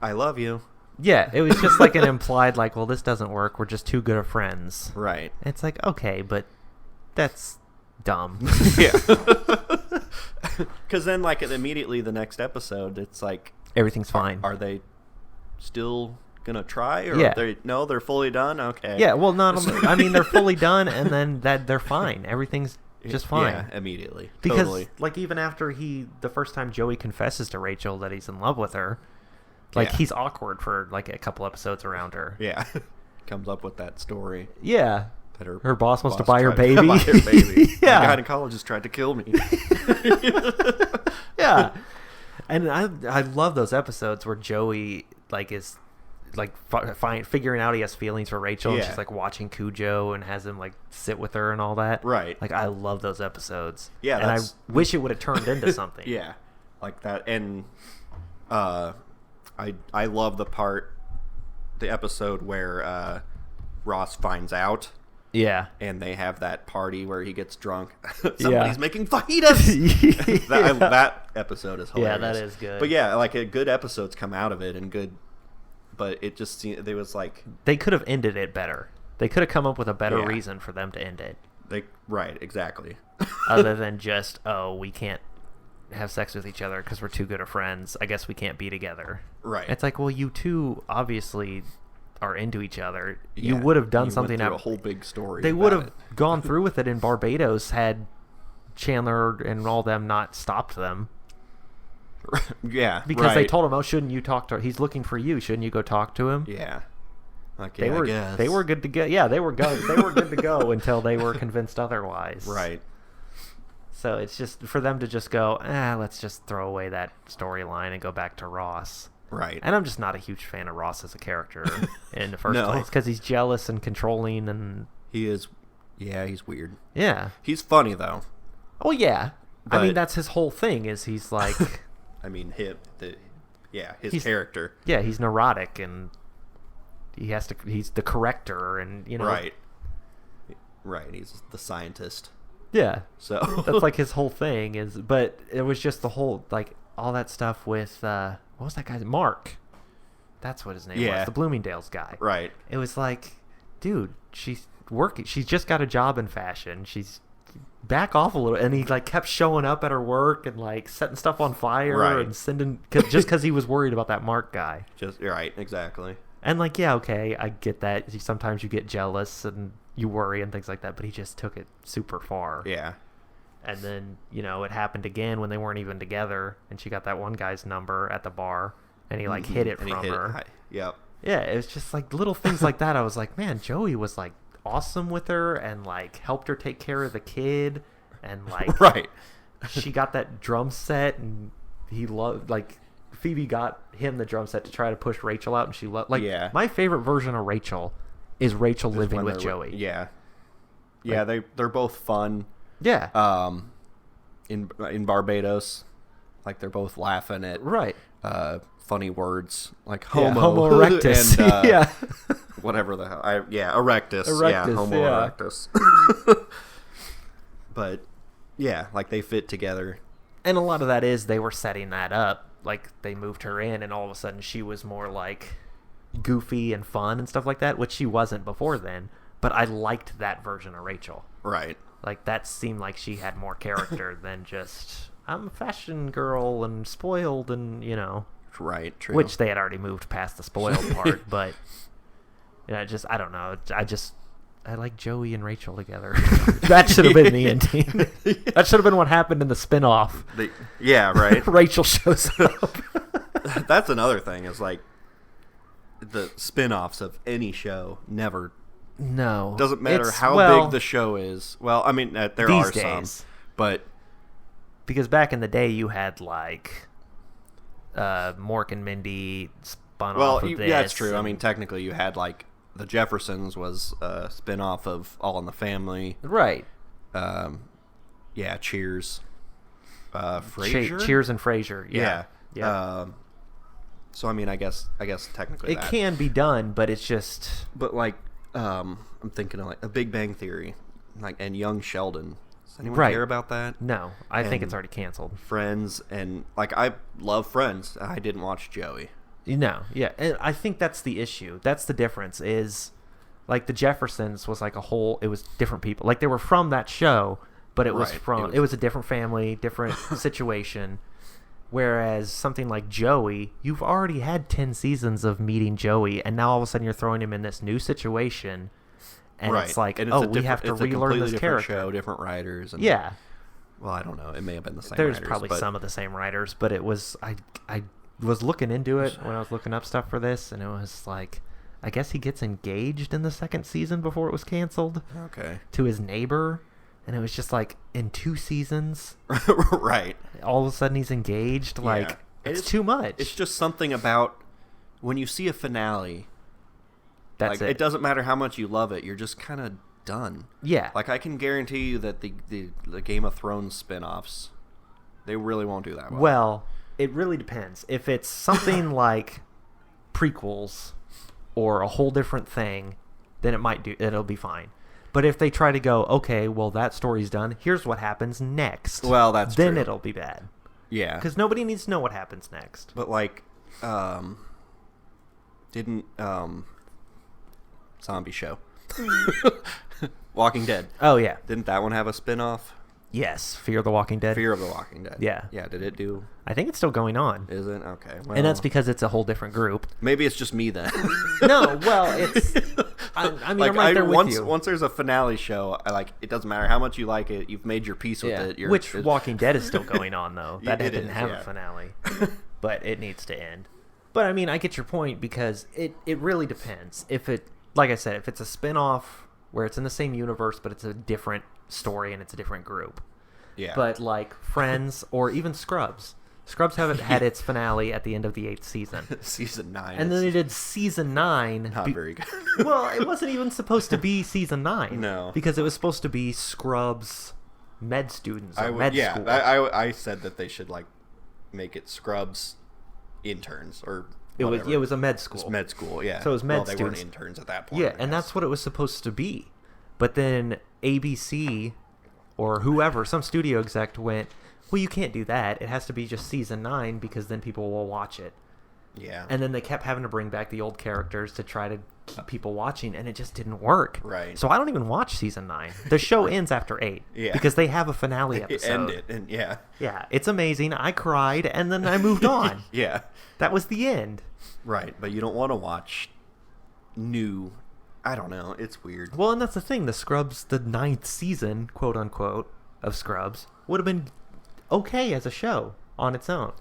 I love you. Yeah, it was just like an implied, like, well, this doesn't work. We're just too good of friends. Right. It's like, okay, but that's dumb. Yeah. Because then, like, immediately the next episode, it's like... Everything's fine. Are they still going to try? Or yeah. They're fully done? Okay. Yeah, well, I mean, they're fully done, and then they're fine. Everything's just fine. Yeah, immediately. Because, totally. like, even after the first time Joey confesses to Rachel that he's in love with her, like, he's awkward for, like, a couple episodes around her. Yeah. Comes up with that story. Yeah. That her boss wants to buy her baby. Buy her baby. Yeah. My gynecologist tried to kill me. Yeah. And I love those episodes where Joey, like, is... like figuring out he has feelings for Rachel, and she's like watching Cujo and has him like sit with her and all that. Right. Like, I love those episodes. Yeah. And I wish it would have turned into something. Yeah. Like that. And I love the episode where Ross finds out. Yeah. And they have that party where he gets drunk. Somebody's making fajitas. Yeah. That episode is hilarious. Yeah, that is good. But yeah, like good episodes come out of it and good. But it just seemed, there was like... They could have ended it better. They could have come up with a better reason for them to end it. Right, exactly. Other than just, oh, we can't have sex with each other because we're too good of friends. I guess we can't be together. Right. It's like, well, you two obviously are into each other. Yeah, you would have done something... Went through a whole big story. They would have gone through with it in Barbados had Chandler and all them not stopped them. Yeah, because they told him, "Oh, shouldn't you talk to? He's looking for you. Shouldn't you go talk to him?" Yeah, like, they were good to go. Yeah, they were good to go until they were convinced otherwise. Right. So it's just for them to just go, let's just throw away that storyline and go back to Ross. Right. And I'm just not a huge fan of Ross as a character in the first place because he's jealous and controlling, and he is. Yeah, he's weird. Yeah, he's funny though. Oh yeah, I mean that's his whole thing. Is he's like. I mean, his character. Yeah, he's neurotic, and he's the corrector, and Right, he's the scientist. Yeah. So that's like his whole thing but it was just the whole, like, all that stuff with, what was that guy's, Mark? That's what his name was. The Bloomingdale's guy. Right. It was like, dude, she's working. She's just got a job in fashion. She's back off a little. And he like kept showing up at her work and like setting stuff on fire and sending just because he was worried about that Mark guy. Just right, exactly. And like, yeah, okay, I get that. Sometimes you get jealous and you worry and things like that, but he just took it super far. Yeah. And then, it happened again when they weren't even together, and she got that one guy's number at the bar, and he like hid it from her. Yep. Yeah, it was just like little things like that. I was like, man, Joey was like awesome with her and like helped her take care of the kid, and like right. She got that drum set, and he loved like Phoebe got him the drum set to try to push Rachel out, and she loved my favorite version of Rachel is Rachel living with Joey. Yeah. Yeah, like, they're both fun. Yeah. In Barbados, like they're both laughing at funny words like homo erectus and whatever the hell. Erectus. Yeah, homo erectus. But yeah, like they fit together. And a lot of that is they were setting that up. Like they moved her in, and all of a sudden she was more like goofy and fun and stuff like that, which she wasn't before then. But I liked that version of Rachel. Right. Like, that seemed like she had more character than just, I'm a fashion girl and spoiled and, Right, true. Which they had already moved past the spoiled part, but, I don't know. I like Joey and Rachel together. That should have been the ending. That should have been what happened in the spinoff. Yeah, right. Rachel shows up. That's another thing, is like, the spinoffs of any show never... No. Doesn't matter how big the show is. Well, I mean, there are some. But... Because back in the day, you had, like, Mork and Mindy spun off of this. Yeah, that's true. I mean, technically, you had, like, The Jeffersons was a spin-off of All in the Family. Right. Yeah, Cheers. Frasier? Cheers and Frasier, yeah. So, I mean, I guess technically it can be done, but it's just... But, like... I'm thinking of like a Big Bang Theory, like, and Young Sheldon. Does anyone care about that? No, I think it's already canceled. Friends, and like I love Friends. I didn't watch Joey. No, yeah, and I think that's the issue. That's the difference. Is like the Jeffersons was like a whole. It was different people. Like they were from that show, but it was it was a different family, different situation. Whereas something like Joey, you've already had 10 seasons of meeting Joey, and now all of a sudden you're throwing him in this new situation, and it's like, we have to relearn this character. Show, different writers. And, yeah. Well, I don't know. It may have been the same There's writers. Probably some of the same writers, but it was, I was looking into it when I was looking up stuff for this, and it was like, I guess he gets engaged in the second season before it was canceled. Okay. To his neighbor. And it was just like in 2 seasons, right? All of a sudden he's engaged. Like it's too much. It's just something about when you see a finale. That's like, it doesn't matter how much you love it. You're just kind of done. Yeah. Like I can guarantee you that the Game of Thrones spinoffs, they really won't do that well. Well, it really depends. If it's something like prequels or a whole different thing, then it'll be fine. But if they try to go, okay, well, that story's done. Here's what happens next. Well, that's then true. It'll be bad. Yeah. Because nobody needs to know what happens next. But, like, didn't, zombie show. Walking Dead. Oh, yeah. Didn't that one have a spinoff? Yes. Fear of the Walking Dead. Fear of the Walking Dead. Yeah. Yeah, did it do... I think it's still going on. Is it? Okay. Well, and that's because it's a whole different group. Maybe it's just me then. No, well, it's... I mean, like, I'm right there with you. Once there's a finale show, it doesn't matter how much you like it. You've made your peace with it. Which Walking Dead is still going on, though. That didn't have a finale. But it needs to end. But, I mean, I get your point because it really depends. If it... Like I said, if it's a spin-off where it's in the same universe, but it's a different story and it's a different group. Yeah. But, like, Friends or even Scrubs. Scrubs haven't had its finale at the end of the 8th season. Season 9. And then they did Season 9. Not very good. Well, it wasn't even supposed to be Season 9. No. Because it was supposed to be Scrubs med students or med school. I said that they should, like, make it Scrubs interns or whatever. It was a med school. It was med school, yeah. So it was med students. They weren't interns at that point. Yeah, and that's what it was supposed to be. But then ABC or whoever, some studio exec went, well, you can't do that. It has to be just Season 9 because then people will watch it. Yeah. And then they kept having to bring back the old characters to try to keep people watching, and it just didn't work. Right. So I don't even watch season 9. The show ends after 8. Yeah. Because they have a finale episode. End it, and yeah. Yeah, it's amazing. I cried, and then I moved on. Yeah. That was the end. Right, but you don't want to watch new... I don't know. It's weird. Well, and that's the thing. The Scrubs, the 9th season, quote unquote, of Scrubs, would have been okay as a show on its own.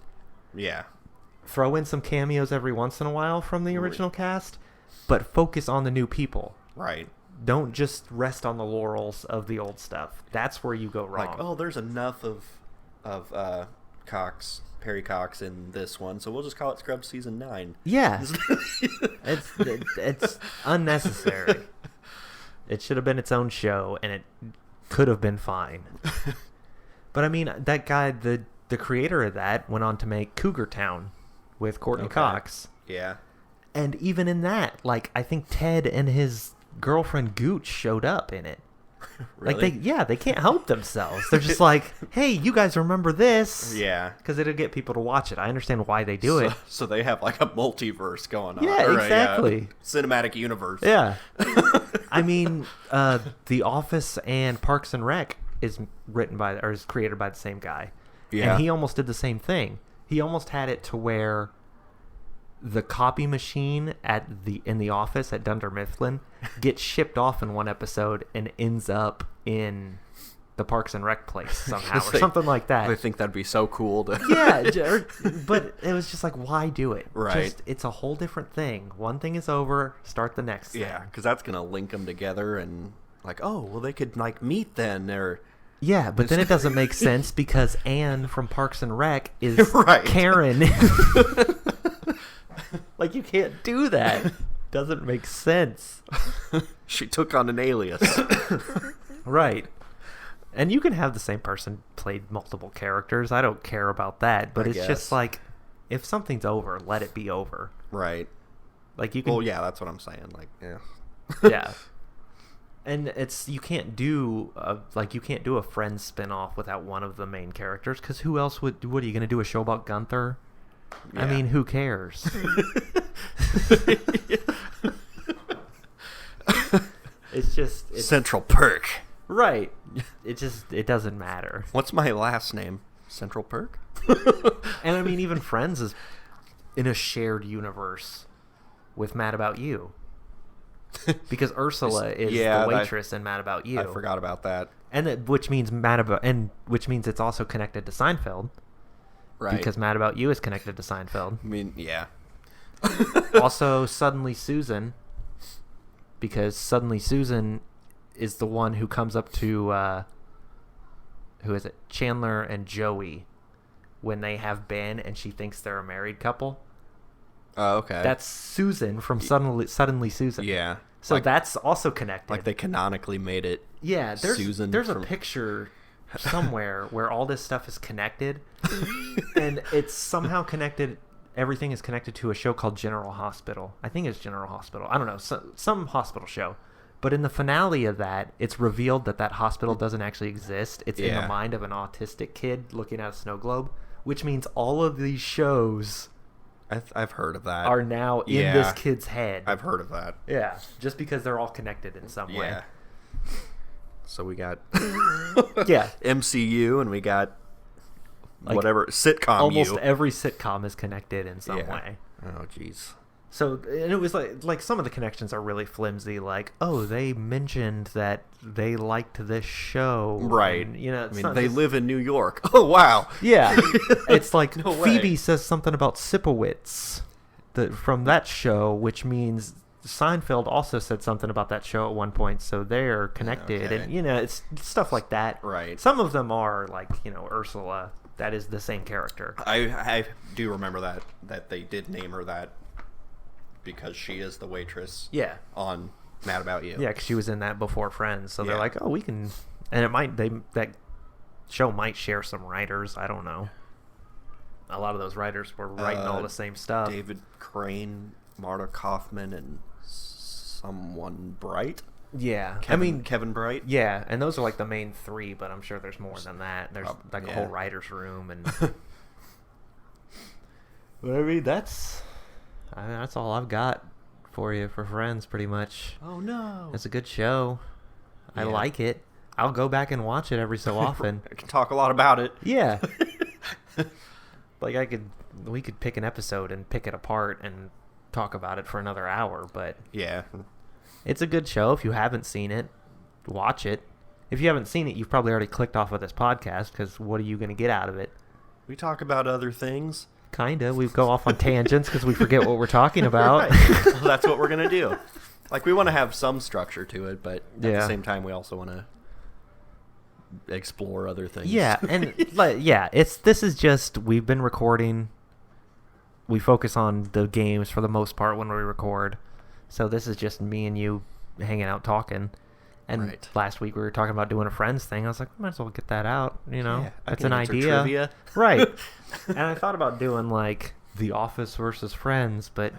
Yeah. Throw in some cameos every once in a while from the original cast, but focus on the new people. Right. Don't just rest on the laurels of the old stuff. That's where you go wrong. Like, oh, there's enough of Perry Cox in this one, so we'll just call it Scrubs Season 9. Yeah. it's unnecessary. It should have been its own show, and it could have been fine. But I mean, that guy, the creator of that, went on to make Cougar Town with Courtney Cox. Yeah. And even in that, like, I think Ted and his girlfriend Gooch showed up in it. Really? Like, they can't help themselves. They're just like, hey, you guys remember this? Yeah. Because it'll get people to watch it. I understand why they do it. So they have like a multiverse going on. Yeah, exactly. Cinematic universe. Yeah. I mean, The Office and Parks and Rec is created by the same guy. Yeah. And he almost did the same thing. He almost had it to where the copy machine in the office at Dunder Mifflin gets shipped off in one episode and ends up in the Parks and Rec place somehow or something like that. I think that'd be so cool to... Yeah, but it was just like, why do it? Right. It's a whole different thing. One thing is over, start the next thing. Yeah, because that's going to link them together and like, oh, well, they could like meet then, or... Yeah, but then it doesn't make sense because Anne from Parks and Rec is Right. Karen. Like, you can't do that. Doesn't make sense. She took on an alias. Right. And you can have the same person play multiple characters. I don't care about that. But it's just like, if something's over, let it be over. Right. Like, you can... Well, yeah, that's what I'm saying. Like, yeah. Yeah. And you can't do a Friends spinoff without one of the main characters, because who else what are you going to do, a show about Gunther? Yeah. I mean, who cares? It's Central Perk. Right. It doesn't matter. What's my last name? Central Perk? And I mean, even Friends is in a shared universe with Mad About You. Because Ursula is the waitress in Mad About You. I forgot about that. And which means which means it's also connected to Seinfeld. Right. Because Mad About You is connected to Seinfeld. I mean, yeah. Also, Suddenly Susan, because Suddenly Susan is the one who comes up to who is it? Chandler and Joey when they have Ben and she thinks they're a married couple. Oh, okay. That's Susan from Suddenly Susan. Yeah. So that's also connected. Like they canonically made it. Yeah, Susan there's a picture somewhere where all this stuff is connected, and it's somehow connected. Everything is connected to a show called General Hospital. I think it's General Hospital. I don't know, some hospital show. But in the finale of that, it's revealed that hospital doesn't actually exist. It's in the mind of an autistic kid looking at a snow globe, which means all of these shows I've heard of that. are now in this kid's head. I've heard of that. Yeah, just because they're all connected in some way. Yeah. So we got MCU and we got like whatever sitcom. Almost every sitcom is connected in some way. Oh, jeez. So, and it was like some of the connections are really flimsy. Like, oh, they mentioned that they liked this show, right? And, you know, I mean, they live in New York. Oh, wow. Yeah, it's like No Phoebe way. says something about Sipowicz from that show, which means Seinfeld also said something about that show at one point. So they're connected, Okay. and you know, it's stuff like that. Right. Some of them are like, you know, Ursula. That is the same character. I do remember that they did name her that because she is the waitress. Yeah. On Mad About You. Yeah, because she was in that before Friends, so they're Yeah. like, oh, we can, and that show might share some writers. I don't know. A lot of those writers were writing all the same stuff. David Crane, Marta Kaufman, and someone Bright. Yeah, Kevin Bright. Yeah, and those are like the main three, but I'm sure there's more than that. There's like a whole writer's room, and but I mean, that's That's all I've got for you for Friends, pretty much. Oh no, It's a good show. Yeah. I like it. I'll go back and watch it every so often. I can talk a lot about it. Yeah. Like we could pick an episode and pick it apart and talk about it for another hour, but Yeah. it's a good show. If you haven't seen it, watch it. If you haven't seen it, you've probably already clicked off of this podcast, because what are you going to get out of it? We talk about other things. Kinda. We go off on tangents because we forget what we're talking about. Right. Well, that's what we're going to do. Like, we want to have some structure to it, but at the same time, we also want to explore other things. Yeah, and this is just, we've been recording. We focus on the games for the most part when we record. So this is just me and you hanging out talking. And last week we were talking about doing a Friends thing. I was like, might as well get that out, Yeah, that's an idea. Trivia. Right. And I thought about doing like The Office versus Friends, but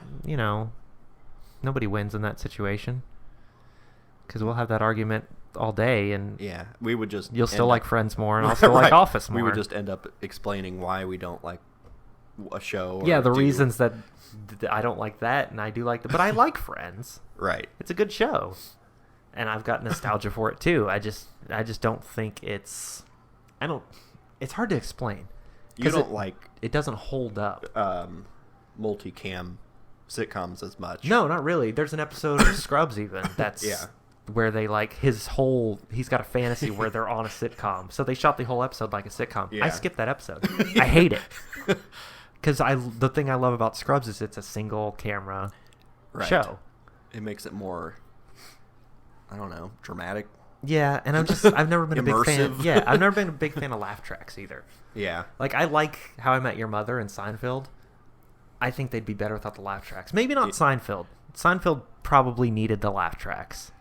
nobody wins in that situation. Because we'll have that argument all day, and yeah, we would just you'll still like Friends more, and I'll still like Office more. We would just end up explaining why we don't like a show. Yeah, the reasons that I don't like that, and I do like that, but I like Friends. Right. It's a good show, and I've got nostalgia for it too. I just don't think it's. It's hard to explain. You don't like. It doesn't hold up. Multicam sitcoms as much. No, not really. There's an episode of Scrubs even that's where they he's got a fantasy where they're on a sitcom. So they shot the whole episode like a sitcom. Yeah. I skipped that episode. I hate it. Because the thing I love about Scrubs is it's a single camera show. It makes it more, I don't know, dramatic. Yeah, and I've never been a big fan. Yeah, I've never been a big fan of laugh tracks either. Yeah. Like, I like How I Met Your Mother and Seinfeld. I think they'd be better without the laugh tracks. Maybe not Seinfeld. Seinfeld probably needed the laugh tracks.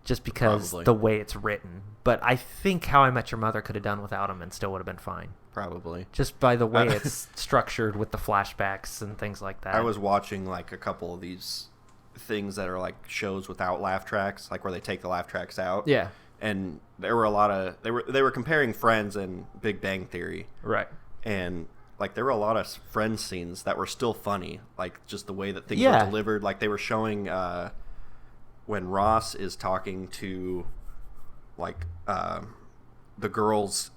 Just because the way it's written. But I think How I Met Your Mother could have done without them and still would have been fine. Probably. Just by the way it's structured with the flashbacks and things like that. I was watching like a couple of these things that are like shows without laugh tracks, like where they take the laugh tracks out. Yeah. And there were a lot of they were comparing Friends and Big Bang Theory. Right. And like there were a lot of Friends scenes that were still funny, like just the way that things were delivered. Like they were showing when Ross is talking to like the girls'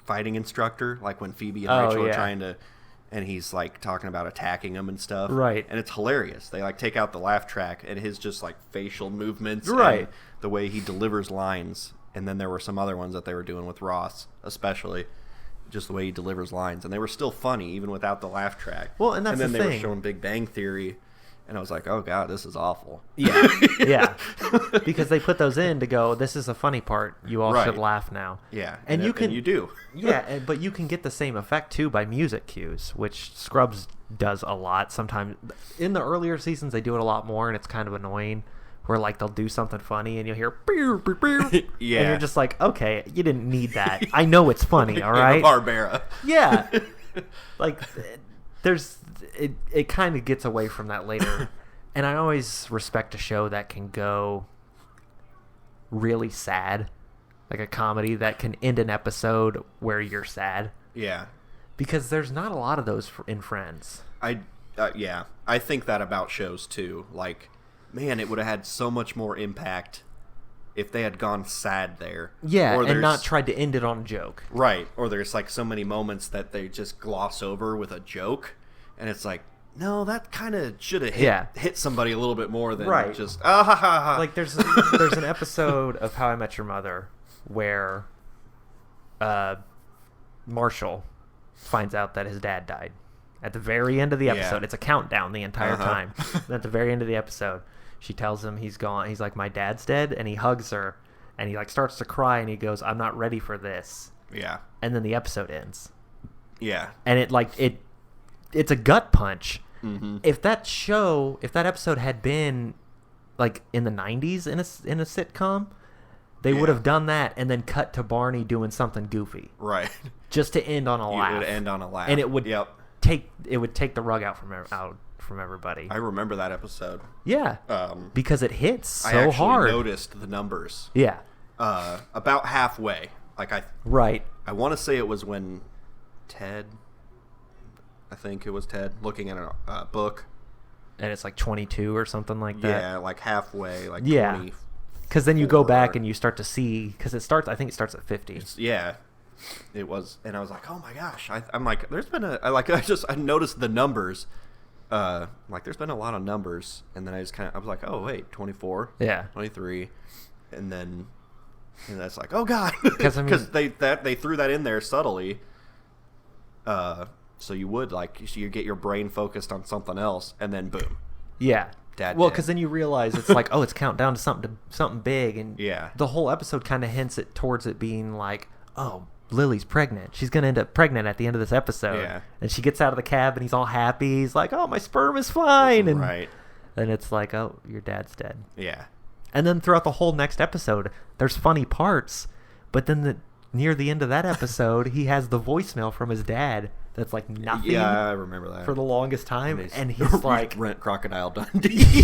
fighting instructor, like when Phoebe and Rachel are trying to, and he's like talking about attacking them and stuff. Right. And it's hilarious. They like take out the laugh track and his just like facial movements. Right. And the way he delivers lines. And then there were some other ones that they were doing with Ross, especially. Just the way he delivers lines. And they were still funny even without the laugh track. Well, and that's the thing. And then they were showing Big Bang Theory. And I was like, oh, God, this is awful. Yeah, yeah. Because they put those in to go, this is a funny part. You all should laugh now. Yeah. And you do. Yeah, but you can get the same effect, too, by music cues, which Scrubs does a lot. Sometimes in the earlier seasons, they do it a lot more, and it's kind of annoying. Where, like, they'll do something funny, and you'll hear, pew, pew, pew, yeah. And you're just like, okay, you didn't need that. I know it's funny, all right? Barbera. Yeah. Like, it kind of gets away from that later. And I always respect a show that can go really sad. Like a comedy that can end an episode where you're sad. Yeah. Because there's not a lot of those in Friends. Yeah. I think that about shows, too. Like, man, it would have had so much more impact if they had gone sad there. Yeah, and not tried to end it on a joke. Right. Or there's, like, so many moments that they just gloss over with a joke. And it's like, no, that kind of should have hit somebody a little bit more than just, ah, ha, ha, ha. Like, there's an episode of How I Met Your Mother where Marshall finds out that his dad died. At the very end of the episode. It's a countdown the entire time. And at the very end of the episode, she tells him he's gone. He's like, my dad's dead. And he hugs her. And he, like, starts to cry. And he goes, I'm not ready for this. Yeah. And then the episode ends. Yeah. And it's a gut punch. Mm-hmm. If that episode had been like in the 90s in a sitcom, they would have done that and then cut to Barney doing something goofy. Right. Just to end on a laugh. It would end on a laugh. And it would take the rug out from everybody. I remember that episode. Yeah. Because it hits so I actually hard. Noticed the numbers. Yeah. About halfway. Like I want to say it was when Ted, I think it was Ted, looking at a book, and it's like 22 or something like that. Yeah, like halfway, like yeah. 20. Because then you go back and you start to see, because I think it starts at 50. Yeah, it was, and I was like, oh my gosh, I'm like, there's been I noticed the numbers, like there's been a lot of numbers, and then I was like, oh wait, 24, yeah, 23, and then that's like, oh god, because they threw that in there subtly, so you would so you get your brain focused on something else, and then boom, yeah. Dad well, because then you realize it's like, oh, it's countdown to something big, and yeah, the whole episode kind of hints towards it being like, oh, Lily's pregnant. She's gonna end up pregnant at the end of this episode. Yeah. And she gets out of the cab, and he's all happy. He's like, oh, my sperm is fine, and right. Then it's like, oh, your dad's dead. Yeah. And then throughout the whole next episode, there's funny parts, but then near the end of that episode, he has the voicemail from his dad. That's like nothing. Yeah, I remember that. For the longest time, and he's like, "Rent Crocodile Dundee."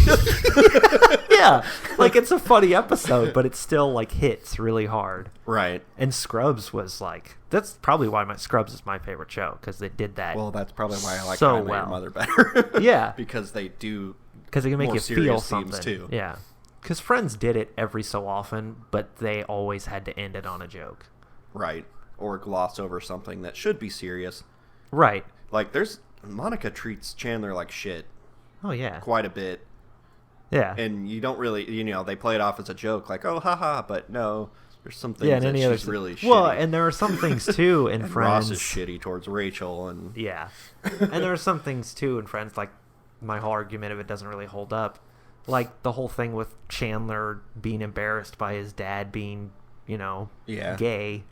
Yeah, like it's a funny episode, but it still like hits really hard. Right. And Scrubs was like, that's probably why Scrubs is my favorite show, because it did that. Well, that's probably why I like so How I Met Your Mother better. Yeah, because they do. Because they can make more you feel serious something themes too. Yeah, because Friends did it every so often, but they always had to end it on a joke. Right. Or gloss over something that should be serious. Right. Like, Monica treats Chandler like shit. Oh, yeah. Quite a bit. Yeah. And you don't really, they play it off as a joke, like, oh, haha, but no, there's some things that she's really shitty. Well, and there are some things, too, in and Friends. Ross is shitty towards Rachel, and... Yeah. And there are some things, too, in Friends, like, my whole argument of it doesn't really hold up. Like, the whole thing with Chandler being embarrassed by his dad being, yeah. gay.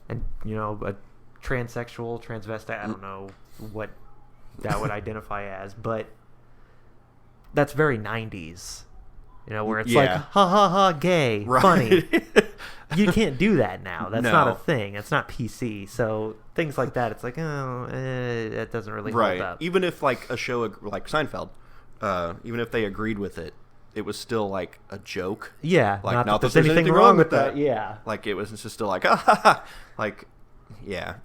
And, a transsexual, transvestite, I don't know what that would identify as, but that's very 90s, where it's like, ha ha ha, gay, right. Funny. You can't do that now. That's not a thing. It's not PC. So things like that, it's like, it doesn't really hold up. Even if like a show like Seinfeld, even if they agreed with it, it was still like a joke. Yeah, like not that there's anything wrong with that. Yeah, like it was just still like, ah, ha, ha. Like, yeah,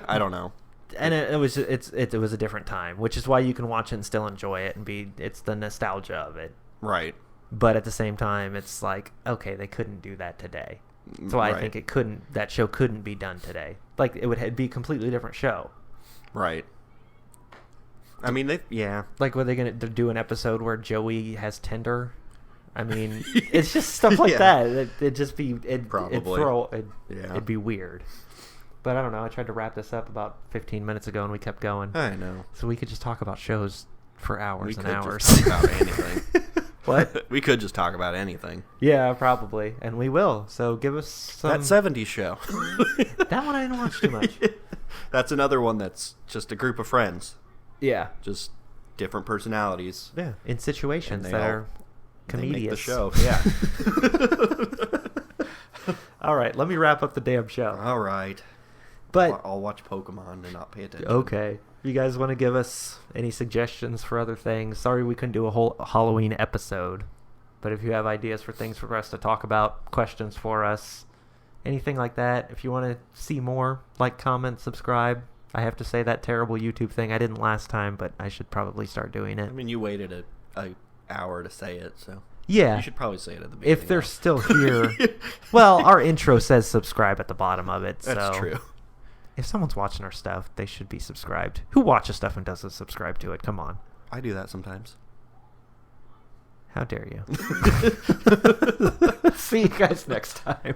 I don't know. And it was a different time, which is why you can watch it and still enjoy it, and it's the nostalgia of it. Right. But at the same time, it's like, okay, they couldn't do that today. So I think that show couldn't be done today. Like, it'd be a completely different show. Right. I mean, Like, were they going to do an episode where Joey has Tinder? I mean, it's just stuff like that. It'd just be... Probably. It'd be weird. But I don't know. I tried to wrap this up about 15 minutes ago, and we kept going. I know. So we could just talk about shows for hours and hours. We could just talk about anything. What? We could just talk about anything. Yeah, probably. And we will. So give us some... That 70s show. That one I didn't watch too much. That's another one that's just a group of friends. Yeah. Just different personalities. Yeah. In situations that are comedians. The show. Yeah. All right. Let me wrap up the damn show. All right. But I'll watch Pokemon and not pay attention. Okay. If you guys want to give us any suggestions for other things, sorry we couldn't do a whole Halloween episode. But if you have ideas for things for us to talk about, questions for us, anything like that, if you want to see more, like, comment, subscribe. I have to say that terrible YouTube thing. I didn't last time, but I should probably start doing it. I mean, you waited an hour to say it, so... Yeah. You should probably say it at the beginning. If they're still here... Well, our intro says subscribe at the bottom of it, so... That's true. If someone's watching our stuff, they should be subscribed. Who watches stuff and doesn't subscribe to it? Come on. I do that sometimes. How dare you? See you guys next time.